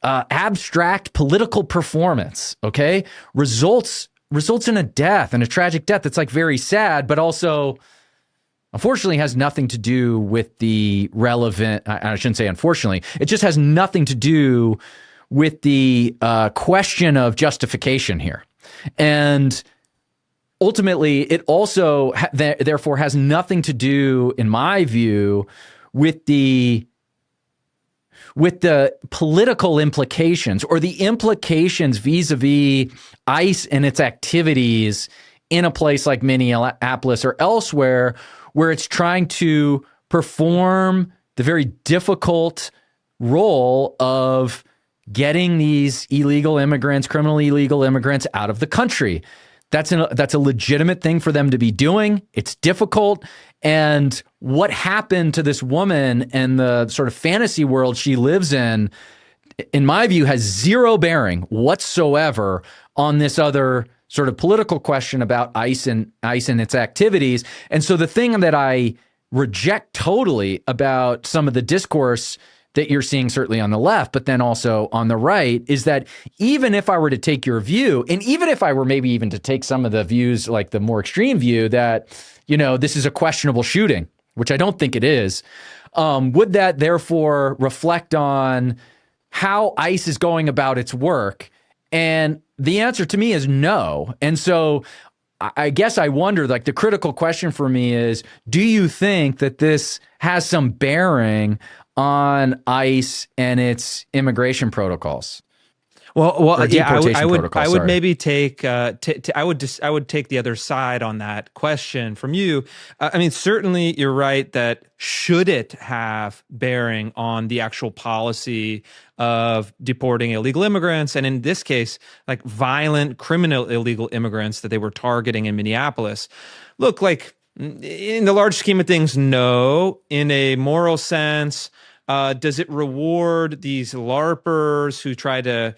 abstract political performance, okay, results in a death, and a tragic death that's like very sad, but also unfortunately has nothing to do with the relevant, I shouldn't say unfortunately, it just has nothing to do with the question of justification here. And ultimately, it also therefore has nothing to do, in my view, with the political implications or the implications vis-a-vis ICE and its activities in a place like Minneapolis or elsewhere, where it's trying to perform the very difficult role of getting these illegal immigrants, criminally illegal immigrants, out of the country. That's a legitimate thing for them to be doing. It's difficult. And what happened to this woman and the sort of fantasy world she lives in my view, has zero bearing whatsoever on this other sort of political question about ICE and its activities. And so the thing that I reject totally about some of the discourse that you're seeing certainly on the left, but then also on the right, is that even if I were to take your view, and even if I were maybe even to take some of the views, like the more extreme view that, this is a questionable shooting, which I don't think it is, would that therefore reflect on how ICE is going about its work? And the answer to me is no. And so I guess I wonder, like, the critical question for me is, do you think that this has some bearing on ICE and its immigration protocols? Well, yeah, I would sorry. maybe take I would take the other side on that question from you. I mean, certainly you're right that should it have bearing on the actual policy of deporting illegal immigrants, and in this case, like violent criminal illegal immigrants that they were targeting in Minneapolis. Look, like in the large scheme of things, no. In a moral sense, does it reward these LARPers who try to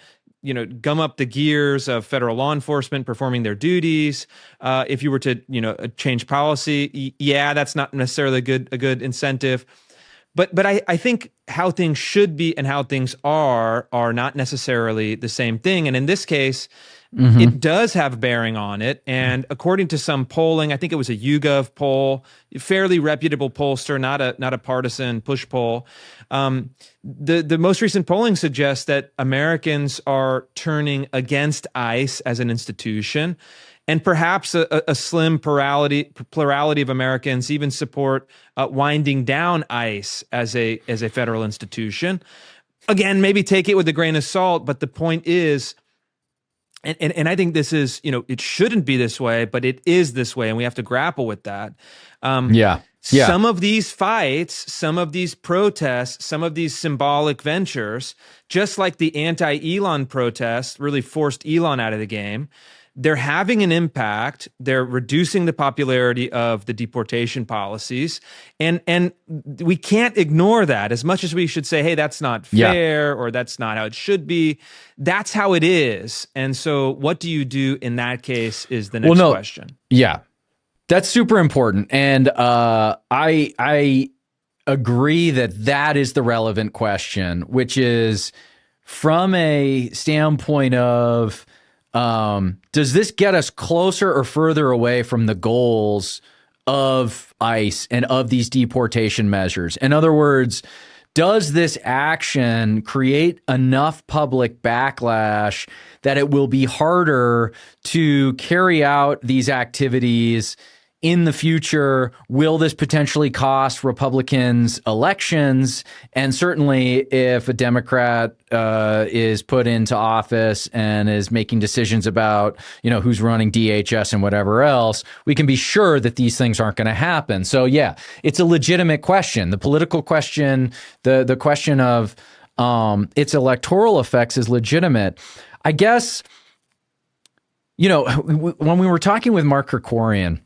gum up the gears of federal law enforcement performing their duties? If you were to, change policy, yeah, that's not necessarily a good incentive. But I think how things should be and how things are not necessarily the same thing. And in this case, it does have bearing on it. And according to some polling, I think it was a YouGov poll, fairly reputable pollster, not a partisan push poll. The most recent polling suggests that Americans are turning against ICE as an institution, and perhaps a slim plurality of Americans even support winding down ICE as a federal institution. Again, maybe take it with a grain of salt, but the point is, and I think this is, it shouldn't be this way, but it is this way, and we have to grapple with that. Yeah. Some of these fights, some of these protests, some of these symbolic ventures, just like the anti-Elon protests really forced Elon out of the game, they're having an impact. They're reducing the popularity of the deportation policies. And we can't ignore that. As much as we should say, hey, that's not fair, or that's not how it should be, that's how it is. And so what do you do in that case is the next question. Yeah, that's super important. And I agree that is the relevant question, which is from a standpoint of, does this get us closer or further away from the goals of ICE and of these deportation measures? In other words, does this action create enough public backlash that it will be harder to carry out these activities in the future? Will this potentially cost Republicans elections? And certainly if a Democrat is put into office and is making decisions about, who's running DHS and whatever else, we can be sure that these things aren't going to happen. So yeah, it's a legitimate question. The political question, the question of its electoral effects is legitimate. I guess You know, when we were talking with Mark Krikorian,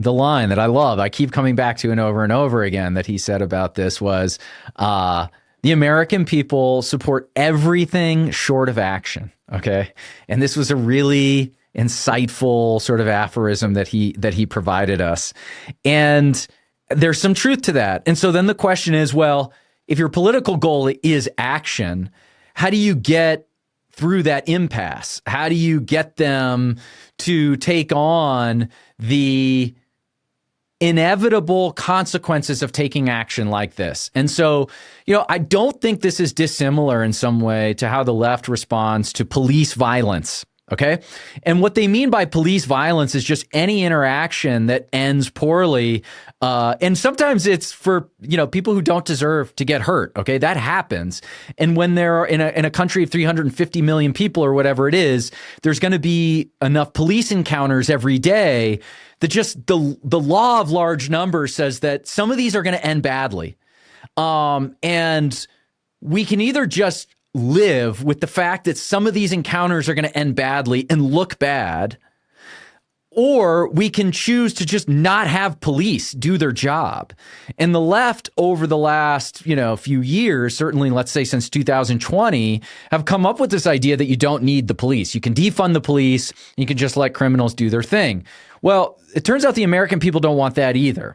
the line that I love, I keep coming back to and over again, that he said about this was, the American people support everything short of action. Okay. And this was a really insightful sort of aphorism that he provided us. And there's some truth to that. And so then the question is, well, if your political goal is action, how do you get through that impasse? How do you get them to take on the inevitable consequences of taking action like this? And so, you know, I don't think this is dissimilar in some way to how the left responds to police violence. Okay. And what they mean by police violence is just any interaction that ends poorly. And sometimes it's for, you know, people who don't deserve to get hurt. Okay. That happens. And when they're in a country of 350 million people or whatever it is, there's going to be enough police encounters every day that just the law of large numbers says that some of these are going to end badly. And we can either just live with the fact that some of these encounters are going to end badly and look bad, or we can choose to just not have police do their job. And the left over the last, you know, few years, certainly let's say since 2020, have come up with this idea that you don't need the police. You can defund the police. You can just let criminals do their thing. Well, it turns out the American people don't want that either.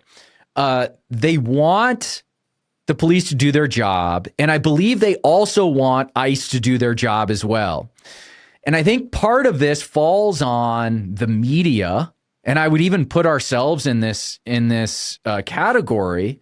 They want the police to do their job. And I believe they also want ICE to do their job as well. And I think part of this falls on the media, and I would even put ourselves in this category,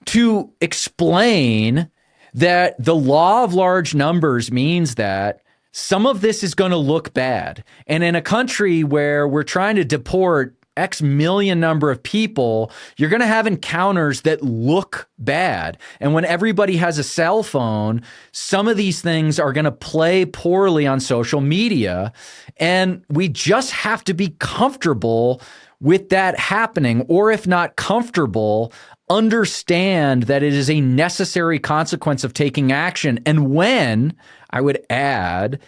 to explain that the law of large numbers means that some of this is going to look bad. And in a country where we're trying to deport X million number of people, you're going to have encounters that look bad. And when everybody has a cell phone, some of these things are going to play poorly on social media. And we just have to be comfortable with that happening, or if not comfortable, understand that it is a necessary consequence of taking action. And when, I would add,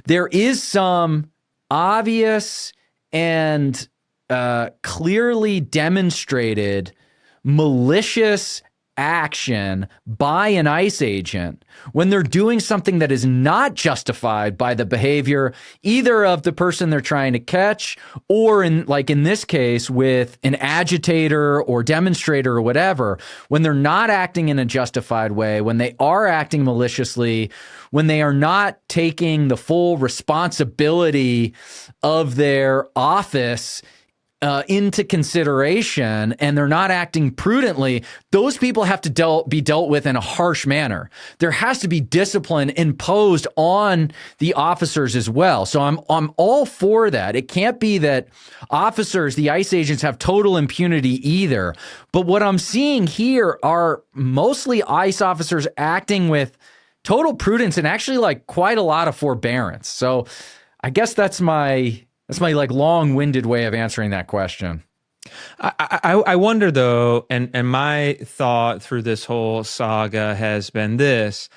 there is some obvious and clearly demonstrated malicious action by an ICE agent, when they're doing something that is not justified by the behavior either of the person they're trying to catch, or in this case with an agitator or demonstrator or whatever, when they're not acting in a justified way, when they are acting maliciously, when they are not taking the full responsibility of their office into consideration, and they're not acting prudently, those people have to be dealt with in a harsh manner. There has to be discipline imposed on the officers as well. So I'm all for that. It can't be that officers, the ICE agents, have total impunity either. But what I'm seeing here are mostly ICE officers acting with total prudence and actually like quite a lot of forbearance. So I guess that's my like long-winded way of answering that question. I wonder though, and my thought through this whole saga has been this: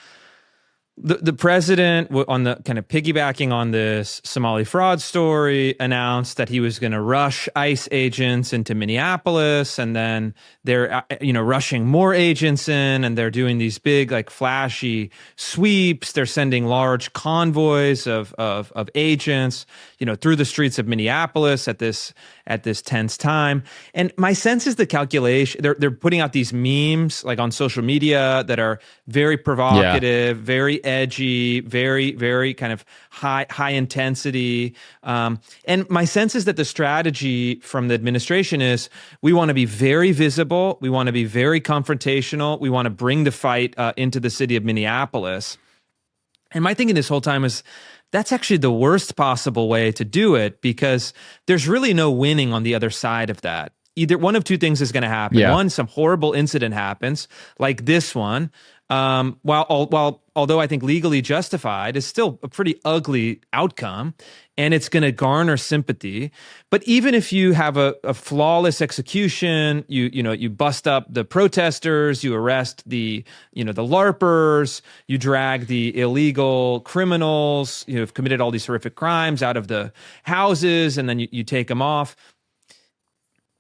the president, on the kind of piggybacking on this Somali fraud story, announced that he was going to rush ICE agents into Minneapolis, and then they're rushing more agents in, and they're doing these big like flashy sweeps. They're sending large convoys of agents, through the streets of Minneapolis at this tense time. And my sense is the calculation, they're putting out these memes like on social media that are very provocative, very edgy, very, very kind of high intensity. And my sense is that the strategy from the administration is, we want to be very visible. We want to be very confrontational. We want to bring the fight into the city of Minneapolis. And my thinking this whole time is, that's actually the worst possible way to do it, because there's really no winning on the other side of that. either one of two things is going to happen. Yeah. One, some horrible incident happens, like this one. Although I think legally justified, is still a pretty ugly outcome, and it's going to garner sympathy. But even if you have a flawless execution, you bust up the protesters, you arrest the LARPers, you drag the illegal criminals who have committed all these horrific crimes out of the houses, and then you take them off.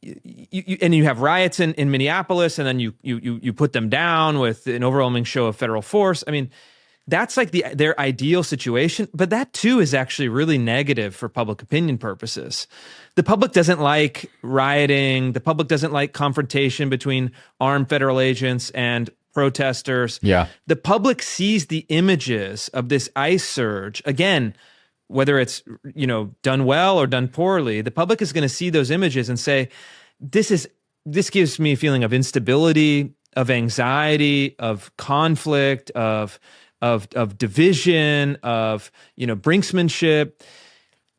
And you have riots in Minneapolis, and then you put them down with an overwhelming show of federal force. I mean, that's like their ideal situation, but that too is actually really negative for public opinion purposes. The public doesn't like rioting. The public doesn't like confrontation between armed federal agents and protesters. Yeah. The public sees the images of this ICE surge again. Whether it's done well or done poorly, the public is going to see those images and say, this gives me a feeling of instability, of anxiety, of conflict, of division, of brinksmanship.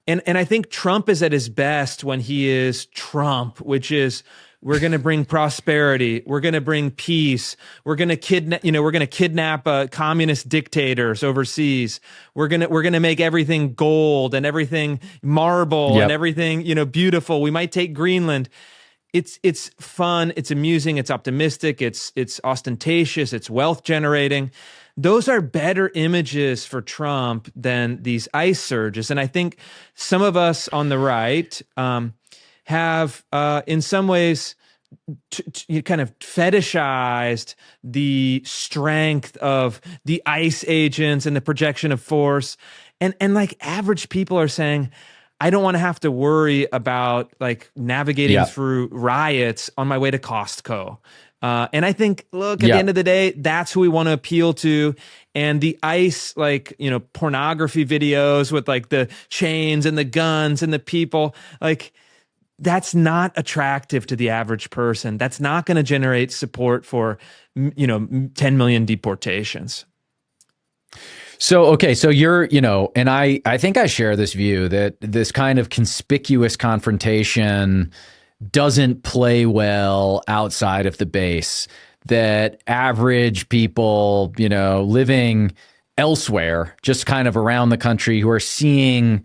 And I think Trump is at his best when he is Trump, which is, we're going to bring prosperity. We're going to bring peace. We're going to kidnap communist dictators overseas. We're going to make everything gold and everything marble and everything, beautiful. We might take Greenland. It's fun. It's amusing. It's optimistic. It's ostentatious. It's wealth generating. Those are better images for Trump than these ICE surges. And I think some of us on the right, have in some ways kind of fetishized the strength of the ICE agents and the projection of force. And like average people are saying, I don't want to have to worry about like navigating through riots on my way to Costco. And I think, look, at the end of the day, that's who we want to appeal to. And the ICE, pornography videos with like the chains and the guns and the people, like, that's not attractive to the average person. That's not going to generate support for, 10 million deportations. So you're, and I think I share this view that this kind of conspicuous confrontation doesn't play well outside of the base, that average people, living elsewhere, just kind of around the country, who are seeing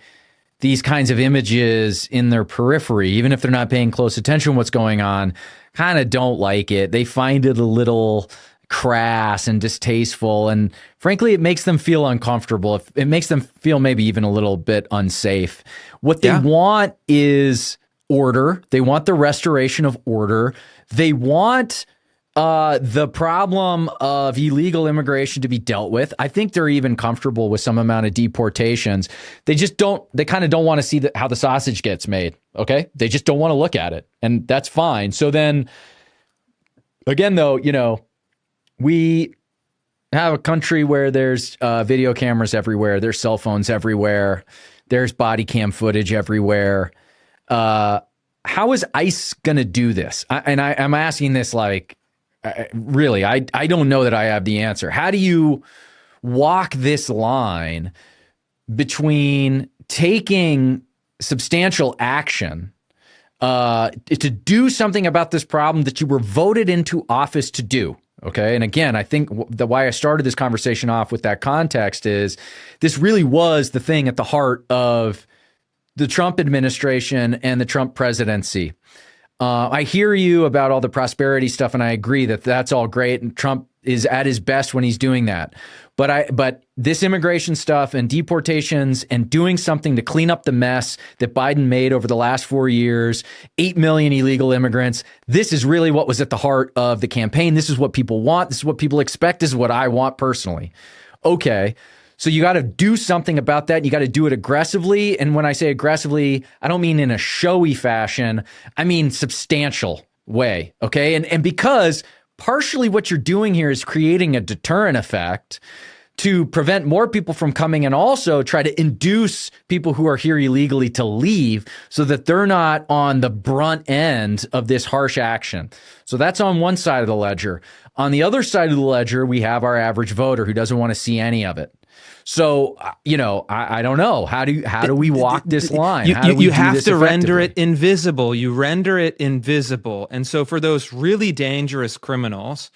these kinds of images in their periphery, even if they're not paying close attention to what's going on, kind of don't like it. They find it a little crass and distasteful. And frankly, it makes them feel uncomfortable. It makes them feel maybe even a little bit unsafe. What they want is order. They want the restoration of order. They want the problem of illegal immigration to be dealt with. I think they're even comfortable with some amount of deportations. They kind of don't want to see how the sausage gets made. Okay. They just don't want to look at it. And that's fine. So then again, though, we have a country where there's video cameras everywhere. There's cell phones everywhere. There's body cam footage everywhere. How is ICE going to do this? I'm asking this really, I don't know that I have the answer. How do you walk this line between taking substantial action to do something about this problem that you were voted into office to do? Okay. And again, I think why I started this conversation off with that context is this really was the thing at the heart of the Trump administration and the Trump presidency. I hear you about all the prosperity stuff, and I agree that that's all great, and Trump is at his best when he's doing that. But this immigration stuff and deportations and doing something to clean up the mess that Biden made over the last 4 years, 8 million illegal immigrants, this is really what was at the heart of the campaign. This is what people want. This is what people expect. This is what I want personally. Okay. So you got to do something about that. You got to do it aggressively. And when I say aggressively, I don't mean in a showy fashion. I mean substantial way. Okay. And because partially what you're doing here is creating a deterrent effect to prevent more people from coming, and also try to induce people who are here illegally to leave so that they're not on the brunt end of this harsh action. So that's on one side of the ledger. On the other side of the ledger, we have our average voter who doesn't want to see any of it. So, I don't know. How do we walk this line? You have to render it invisible. You render it invisible. And so for those really dangerous criminals,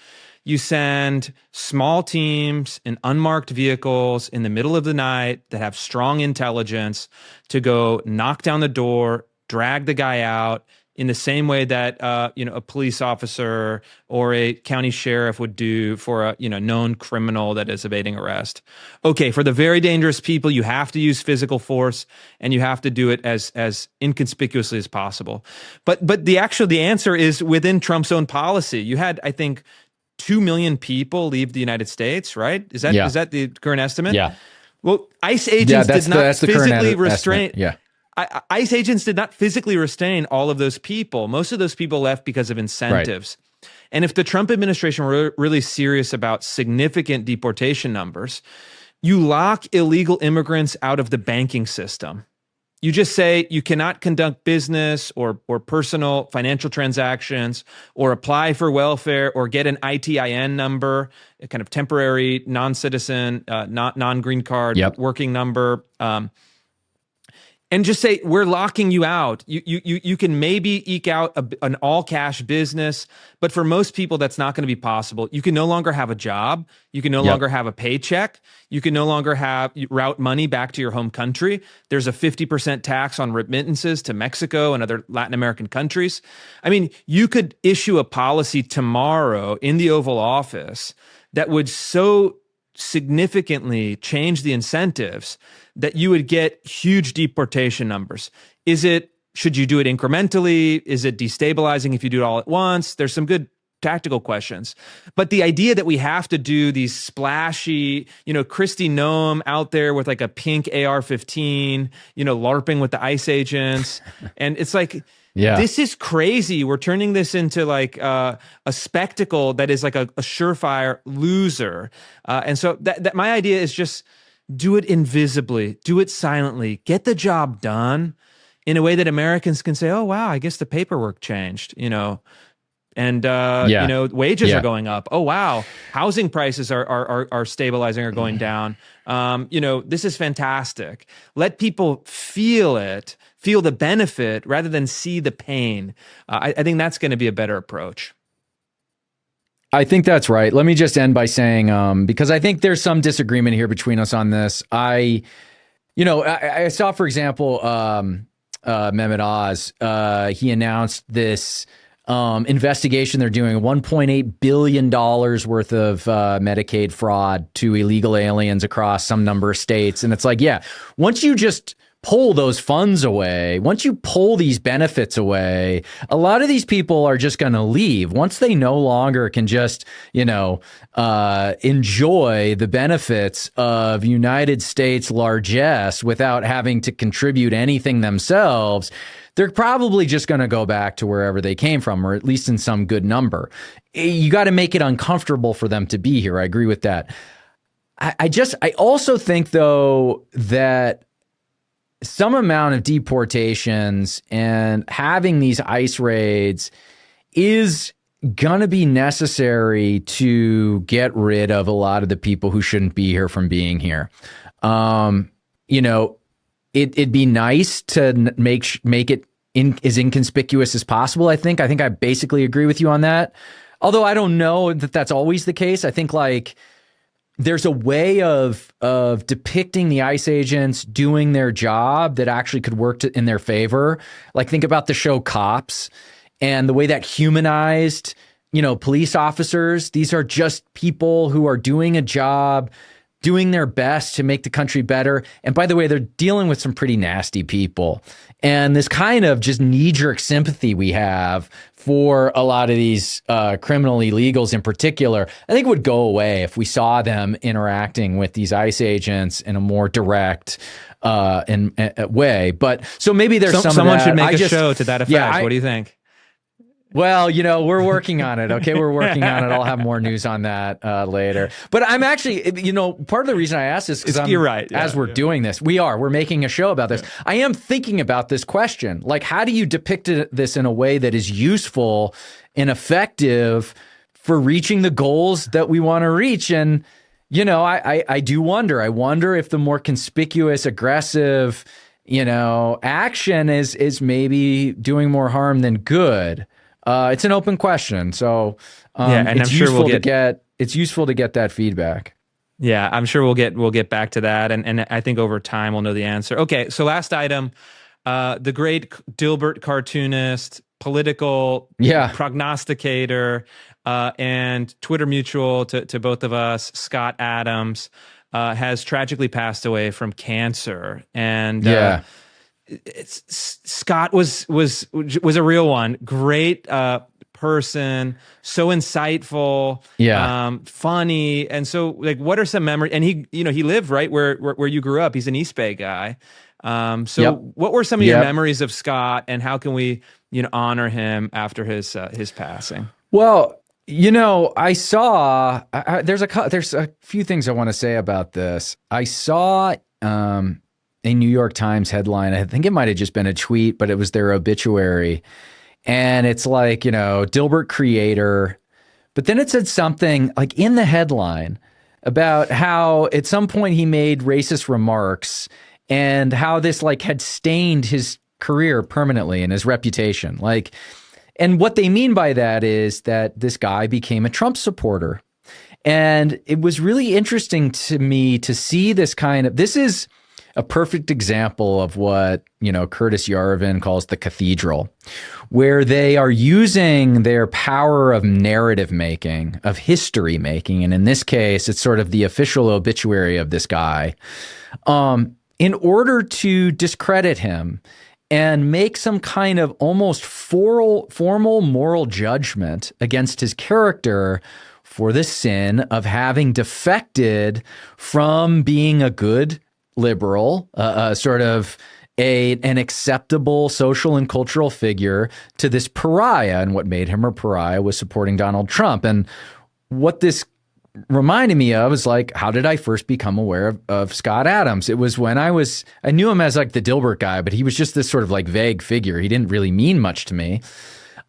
you send small teams in unmarked vehicles in the middle of the night that have strong intelligence to go knock down the door, drag the guy out, in the same way that a police officer or a county sheriff would do for a known criminal that is evading arrest. Okay, for the very dangerous people, you have to use physical force, and you have to do it as inconspicuously as possible. But the answer is within Trump's own policy. You had, I think, 2 million people leave the United States, right? Is that the current estimate? Yeah. Well, ICE agents did not physically restrain. Yeah. ICE agents did not physically restrain all of those people. Most of those people left because of incentives. Right. And if the Trump administration were really serious about significant deportation numbers, you lock illegal immigrants out of the banking system. You just say you cannot conduct business or personal financial transactions or apply for welfare or get an ITIN number, a kind of temporary non-citizen, non-green card working number. And just say, we're locking you out. You can maybe eke out an all-cash business, but for most people, that's not going to be possible. You can no longer have a job. You can no longer have a paycheck. You can no longer route money back to your home country. There's a 50% tax on remittances to Mexico and other Latin American countries. I mean, you could issue a policy tomorrow in the Oval Office that would so significantly change the incentives that you would get huge deportation numbers. Should you do it incrementally? Is it destabilizing if you do it all at once? There's some good tactical questions. But the idea that we have to do these splashy, Kristi Noem out there with like a pink AR-15, LARPing with the ICE agents. And it's like, this is crazy. We're turning this into like a spectacle that is like a surefire loser. And so that my idea is just do it invisibly, do it silently, get the job done in a way that Americans can say, oh, wow, I guess the paperwork changed, and wages are going up. Oh, wow, housing prices are stabilizing or going down. This is fantastic. Let people feel it, feel the benefit rather than see the pain. I think that's going to be a better approach. I think that's right. Let me just end by saying, because I think there's some disagreement here between us on this. I saw, for example, Mehmet Oz, he announced this investigation they're doing, $1.8 billion worth of Medicaid fraud to illegal aliens across some number of states. And it's like, once you just pull those funds away, once you pull these benefits away, a lot of these people are just going to leave. Once they no longer can just, enjoy the benefits of United States largesse without having to contribute anything themselves, they're probably just going to go back to wherever they came from, or at least in some good number. You got to make it uncomfortable for them to be here. I agree with that. I also think, though, that some amount of deportations and having these ICE raids is going to be necessary to get rid of a lot of the people who shouldn't be here from being here. It'd be nice to make it as inconspicuous as possible. I think I basically agree with you on that. Although I don't know that that's always the case. I think there's a way of depicting the ICE agents doing their job that actually could work in their favor. Like, think about the show Cops and the way that humanized, police officers. These are just people who are doing a job, doing their best to make the country better. And by the way, they're dealing with some pretty nasty people. And this kind of just knee-jerk sympathy we have for a lot of these criminal illegals in particular, I think would go away if we saw them interacting with these ICE agents in a more direct way. But so maybe there's someone should make a show to that effect. What do you think? Well, we're working on it. Okay, we're working on it. I'll have more news on that later. But I'm actually, part of the reason I asked this is because you're right. As we're doing this, we're making a show about this. I am thinking about this question. Like, how do you depict this in a way that is useful and effective for reaching the goals that we want to reach? And I do wonder. I wonder if the more conspicuous, aggressive, action is maybe doing more harm than good. It's an open question. So and it's I'm sure useful we'll it's useful to get that feedback. Yeah, I'm sure we'll get back to that, and I think over time we'll know the answer. Okay, so last item, the great Dilbert cartoonist, political prognosticator, and Twitter mutual to both of us, Scott Adams, has tragically passed away from cancer, and Scott was a real one, great person, so insightful, funny, and so like, what are some memories? And he lived right where you grew up. He's an East Bay guy. What were some of your memories of Scott, and how can we honor him after his passing? Well, I saw there's a few things I want to say about this. I saw a New York Times headline. I think it might have just been a tweet, but it was their obituary. And it's like, Dilbert creator. But then it said something like in the headline about how at some point he made racist remarks and how this like had stained his career permanently and his reputation. And what they mean by that is that this guy became a Trump supporter. And it was really interesting to me to see this is a perfect example of what, Curtis Yarvin calls the cathedral, where they are using their power of narrative making, of history making. And in this case, it's sort of the official obituary of this guy, in order to discredit him and make some kind of almost formal moral judgment against his character for the sin of having defected from being a good liberal, sort of an acceptable social and cultural figure, to this pariah. And what made him a pariah was supporting Donald Trump. And what this reminded me of is like, how did I first become aware of Scott Adams? It was when I knew him as like the Dilbert guy, but he was just this sort of like vague figure. He didn't really mean much to me.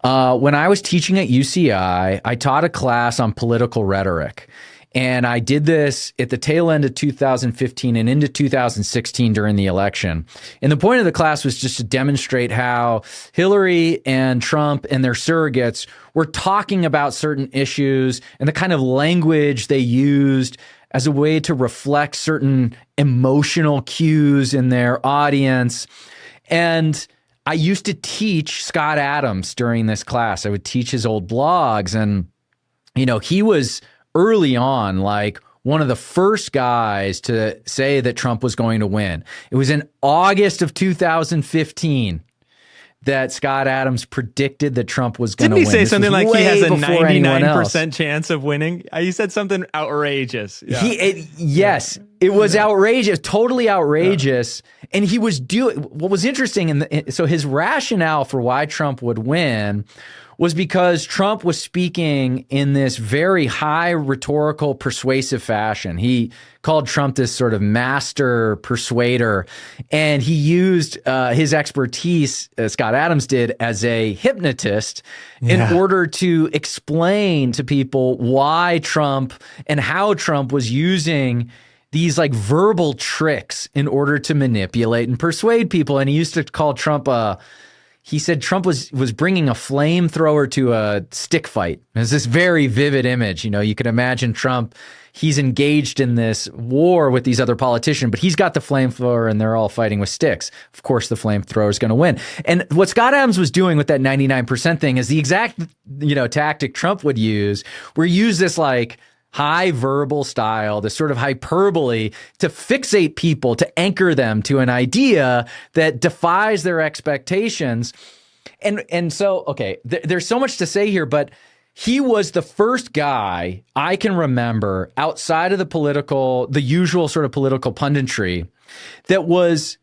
When I was teaching at UCI, I taught a class on political rhetoric. And I did this at the tail end of 2015 and into 2016 during the election. And the point of the class was just to demonstrate how Hillary and Trump and their surrogates were talking about certain issues and the kind of language they used as a way to reflect certain emotional cues in their audience. And I used to teach Scott Adams during this class. I would teach his old blogs, and, he was early on, like one of the first guys to say that Trump was going to win. It was in August of 2015 that Scott Adams predicted that Trump was going to win. Didn't he say something like he has a 99% chance of winning? He said something outrageous. Yeah. Yes, it was outrageous, totally outrageous. Yeah. And he was what was interesting, so his rationale for why Trump would win was because Trump was speaking in this very high rhetorical, persuasive fashion. He called Trump this sort of master persuader, and he used his expertise, Scott Adams did, as a hypnotist in order to explain to people why Trump and how Trump was using these like verbal tricks in order to manipulate and persuade people. And he used to call Trump he said Trump was bringing a flamethrower to a stick fight. It's this very vivid image. You can imagine Trump, he's engaged in this war with these other politicians, but he's got the flamethrower and they're all fighting with sticks. Of course, the flamethrower is going to win. And what Scott Adams was doing with that 99% thing is the exact, tactic Trump would use, where he used this like high verbal style, this sort of hyperbole to fixate people, to anchor them to an idea that defies their expectations. And so, okay, there's so much to say here, but he was the first guy I can remember outside of the usual sort of political punditry that was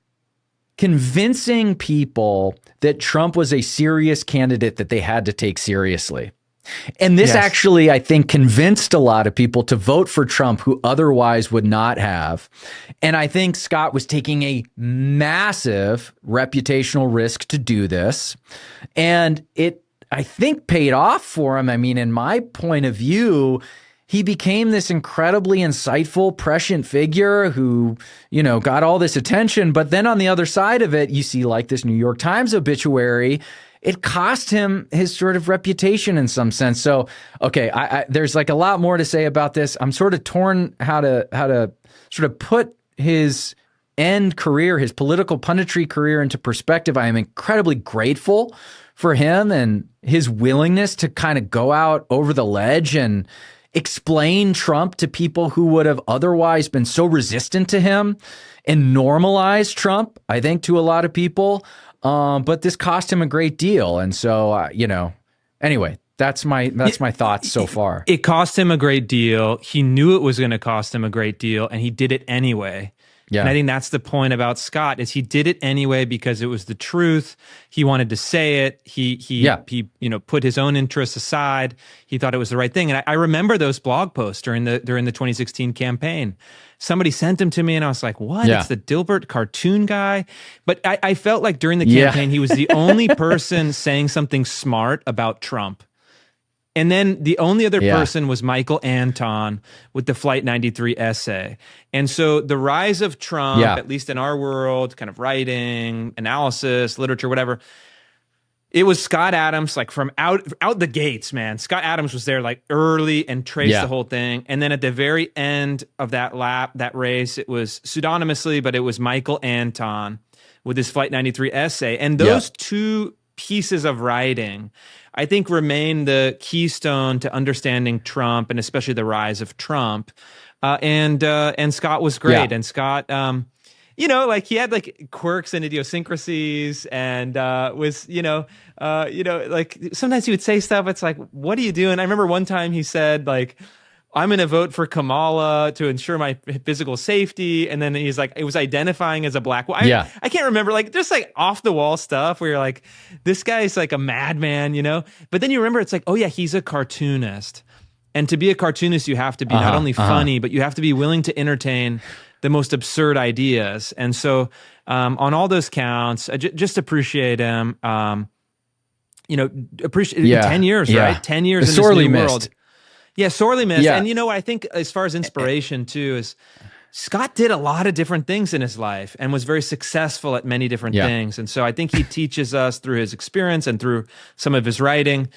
convincing people that Trump was a serious candidate that they had to take seriously. And this actually, I think, convinced a lot of people to vote for Trump who otherwise would not have. And I think Scott was taking a massive reputational risk to do this. And it, I think, paid off for him. I mean, in my point of view, he became this incredibly insightful, prescient figure who, you know, got all this attention. But then on the other side of it, you see like this New York Times obituary. It cost him his sort of reputation in some sense. So, okay, there's like a lot more to say about this. I'm sort of torn how to sort of put his end career, his political punditry career into perspective. I am incredibly grateful for him and his willingness to kind of go out over the ledge and explain Trump to people who would have otherwise been so resistant to him and normalize Trump, I think, to a lot of people. But this cost him a great deal. And so, you know, anyway, that's my thoughts so far. It cost him a great deal. He knew it was going to cost him a great deal, and he did it anyway. Yeah. And I think that's the point about Scott, is he did it anyway because it was the truth. He wanted to say it. He you know, put his own interests aside. He thought it was the right thing. And I remember those blog posts during the 2016 campaign. Somebody sent them to me, and I was like, what? Yeah. It's the Dilbert cartoon guy? But I felt like during the campaign, he was the only person saying something smart about Trump. And then the only other person was Michael Anton with the Flight 93 essay. And so the rise of Trump, at least in our world, kind of writing, analysis, literature, whatever, it was Scott Adams, like from out the gates, man. Scott Adams was there like early and traced the whole thing. And then at the very end of that race, it was pseudonymously, but it was Michael Anton with his Flight 93 essay. And those two pieces of writing, I think, remain the keystone to understanding Trump and especially the rise of Trump. And Scott was great. And Scott, you know, like he had like quirks and idiosyncrasies, and was, like sometimes he would say stuff. It's like, what are you doing? I remember one time he said like, I'm going to vote for Kamala to ensure my physical safety. And then he's like, it was identifying as a black woman. I can't remember, like just like off the wall stuff where you're like, this guy's like a madman, you know? But then you remember it's like, oh yeah, he's a cartoonist. And to be a cartoonist, you have to be not only funny, but you have to be willing to entertain the most absurd ideas. And so on all those counts, I just appreciate him. Appreciate 10 years, right? 10 years in this new world. Yeah, sorely missed. Yeah. And you know, I think as far as inspiration too, is Scott did a lot of different things in his life and was very successful at many different things. And so I think he teaches us through his experience and through some of his writing,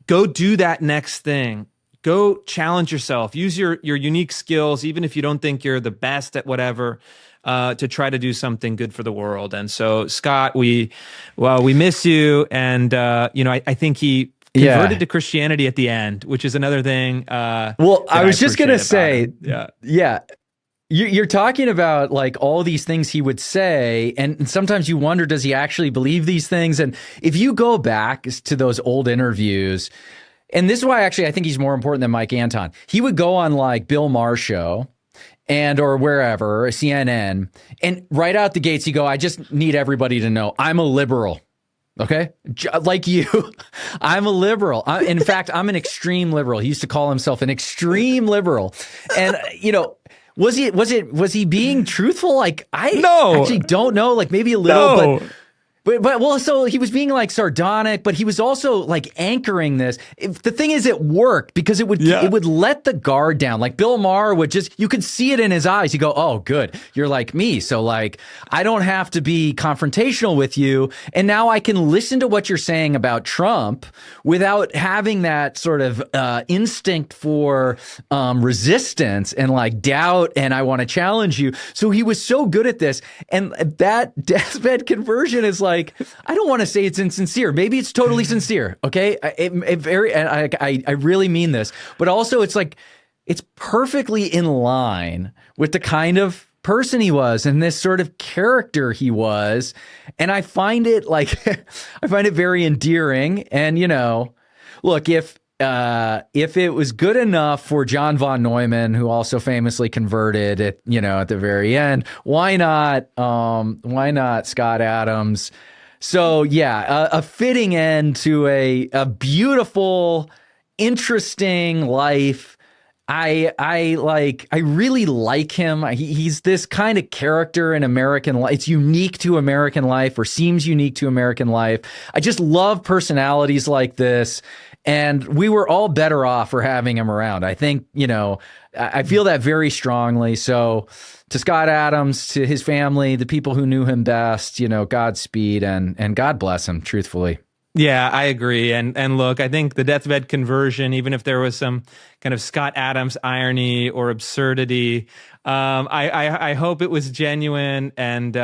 go do that next thing. Go challenge yourself. Use your unique skills, even if you don't think you're the best at whatever, to try to do something good for the world. And so, Scott, we miss you. And, I think he converted to Christianity at the end, which is another thing. I was just going to say, you're talking about like all these things he would say, and sometimes you wonder, does he actually believe these things? And if you go back to those old interviews, and this is why actually I think he's more important than Mike Anton. He would go on like Bill Maher's show or wherever, or CNN, and right out the gates, he'd go, I just need everybody to know I'm a liberal. Okay. Like you, I'm a liberal. In fact, I'm an extreme liberal. He used to call himself an extreme liberal. And, was he being truthful? Like, I actually don't know, like maybe a little, but so he was being like sardonic, but he was also like anchoring this. The thing is, it worked because it would let the guard down. Like Bill Maher would you could see it in his eyes. You go, oh, good, you're like me, so like I don't have to be confrontational with you, and now I can listen to what you're saying about Trump without having that sort of instinct for resistance and like doubt, and I want to challenge you. So he was so good at this, and that deathbed conversion is like, I don't want to say it's insincere. Maybe it's totally sincere. Okay. I really mean this, but also it's like, it's perfectly in line with the kind of person he was and this sort of character he was. And I find it very endearing. And, look, if it was good enough for John von Neumann, who also famously converted at the very end, why not Scott Adams? So a fitting end to a beautiful, interesting life. I really like him. He's this kind of character in American life. It's unique to American life, or seems unique to American life. I just love personalities like this. And we were all better off for having him around. I think, I feel that very strongly. So to Scott Adams, to his family, the people who knew him best, Godspeed and God bless him, truthfully. Yeah, I agree. And look, I think the deathbed conversion, even if there was some kind of Scott Adams irony or absurdity, I hope it was genuine. And,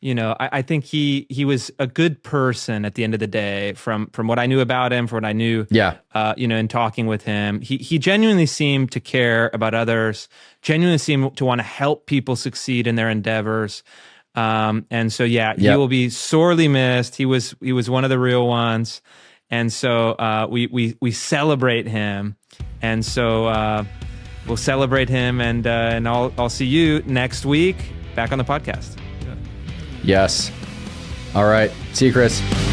I think he was a good person at the end of the day from what I knew about him, from what I knew, in talking with him. He genuinely seemed to care about others, genuinely seemed to want to help people succeed in their endeavors. And so, he will be sorely missed. He was one of the real ones. And so, we celebrate him. And so, we'll celebrate him and I'll see you next week back on the podcast. Yes. All right. See you, Chris.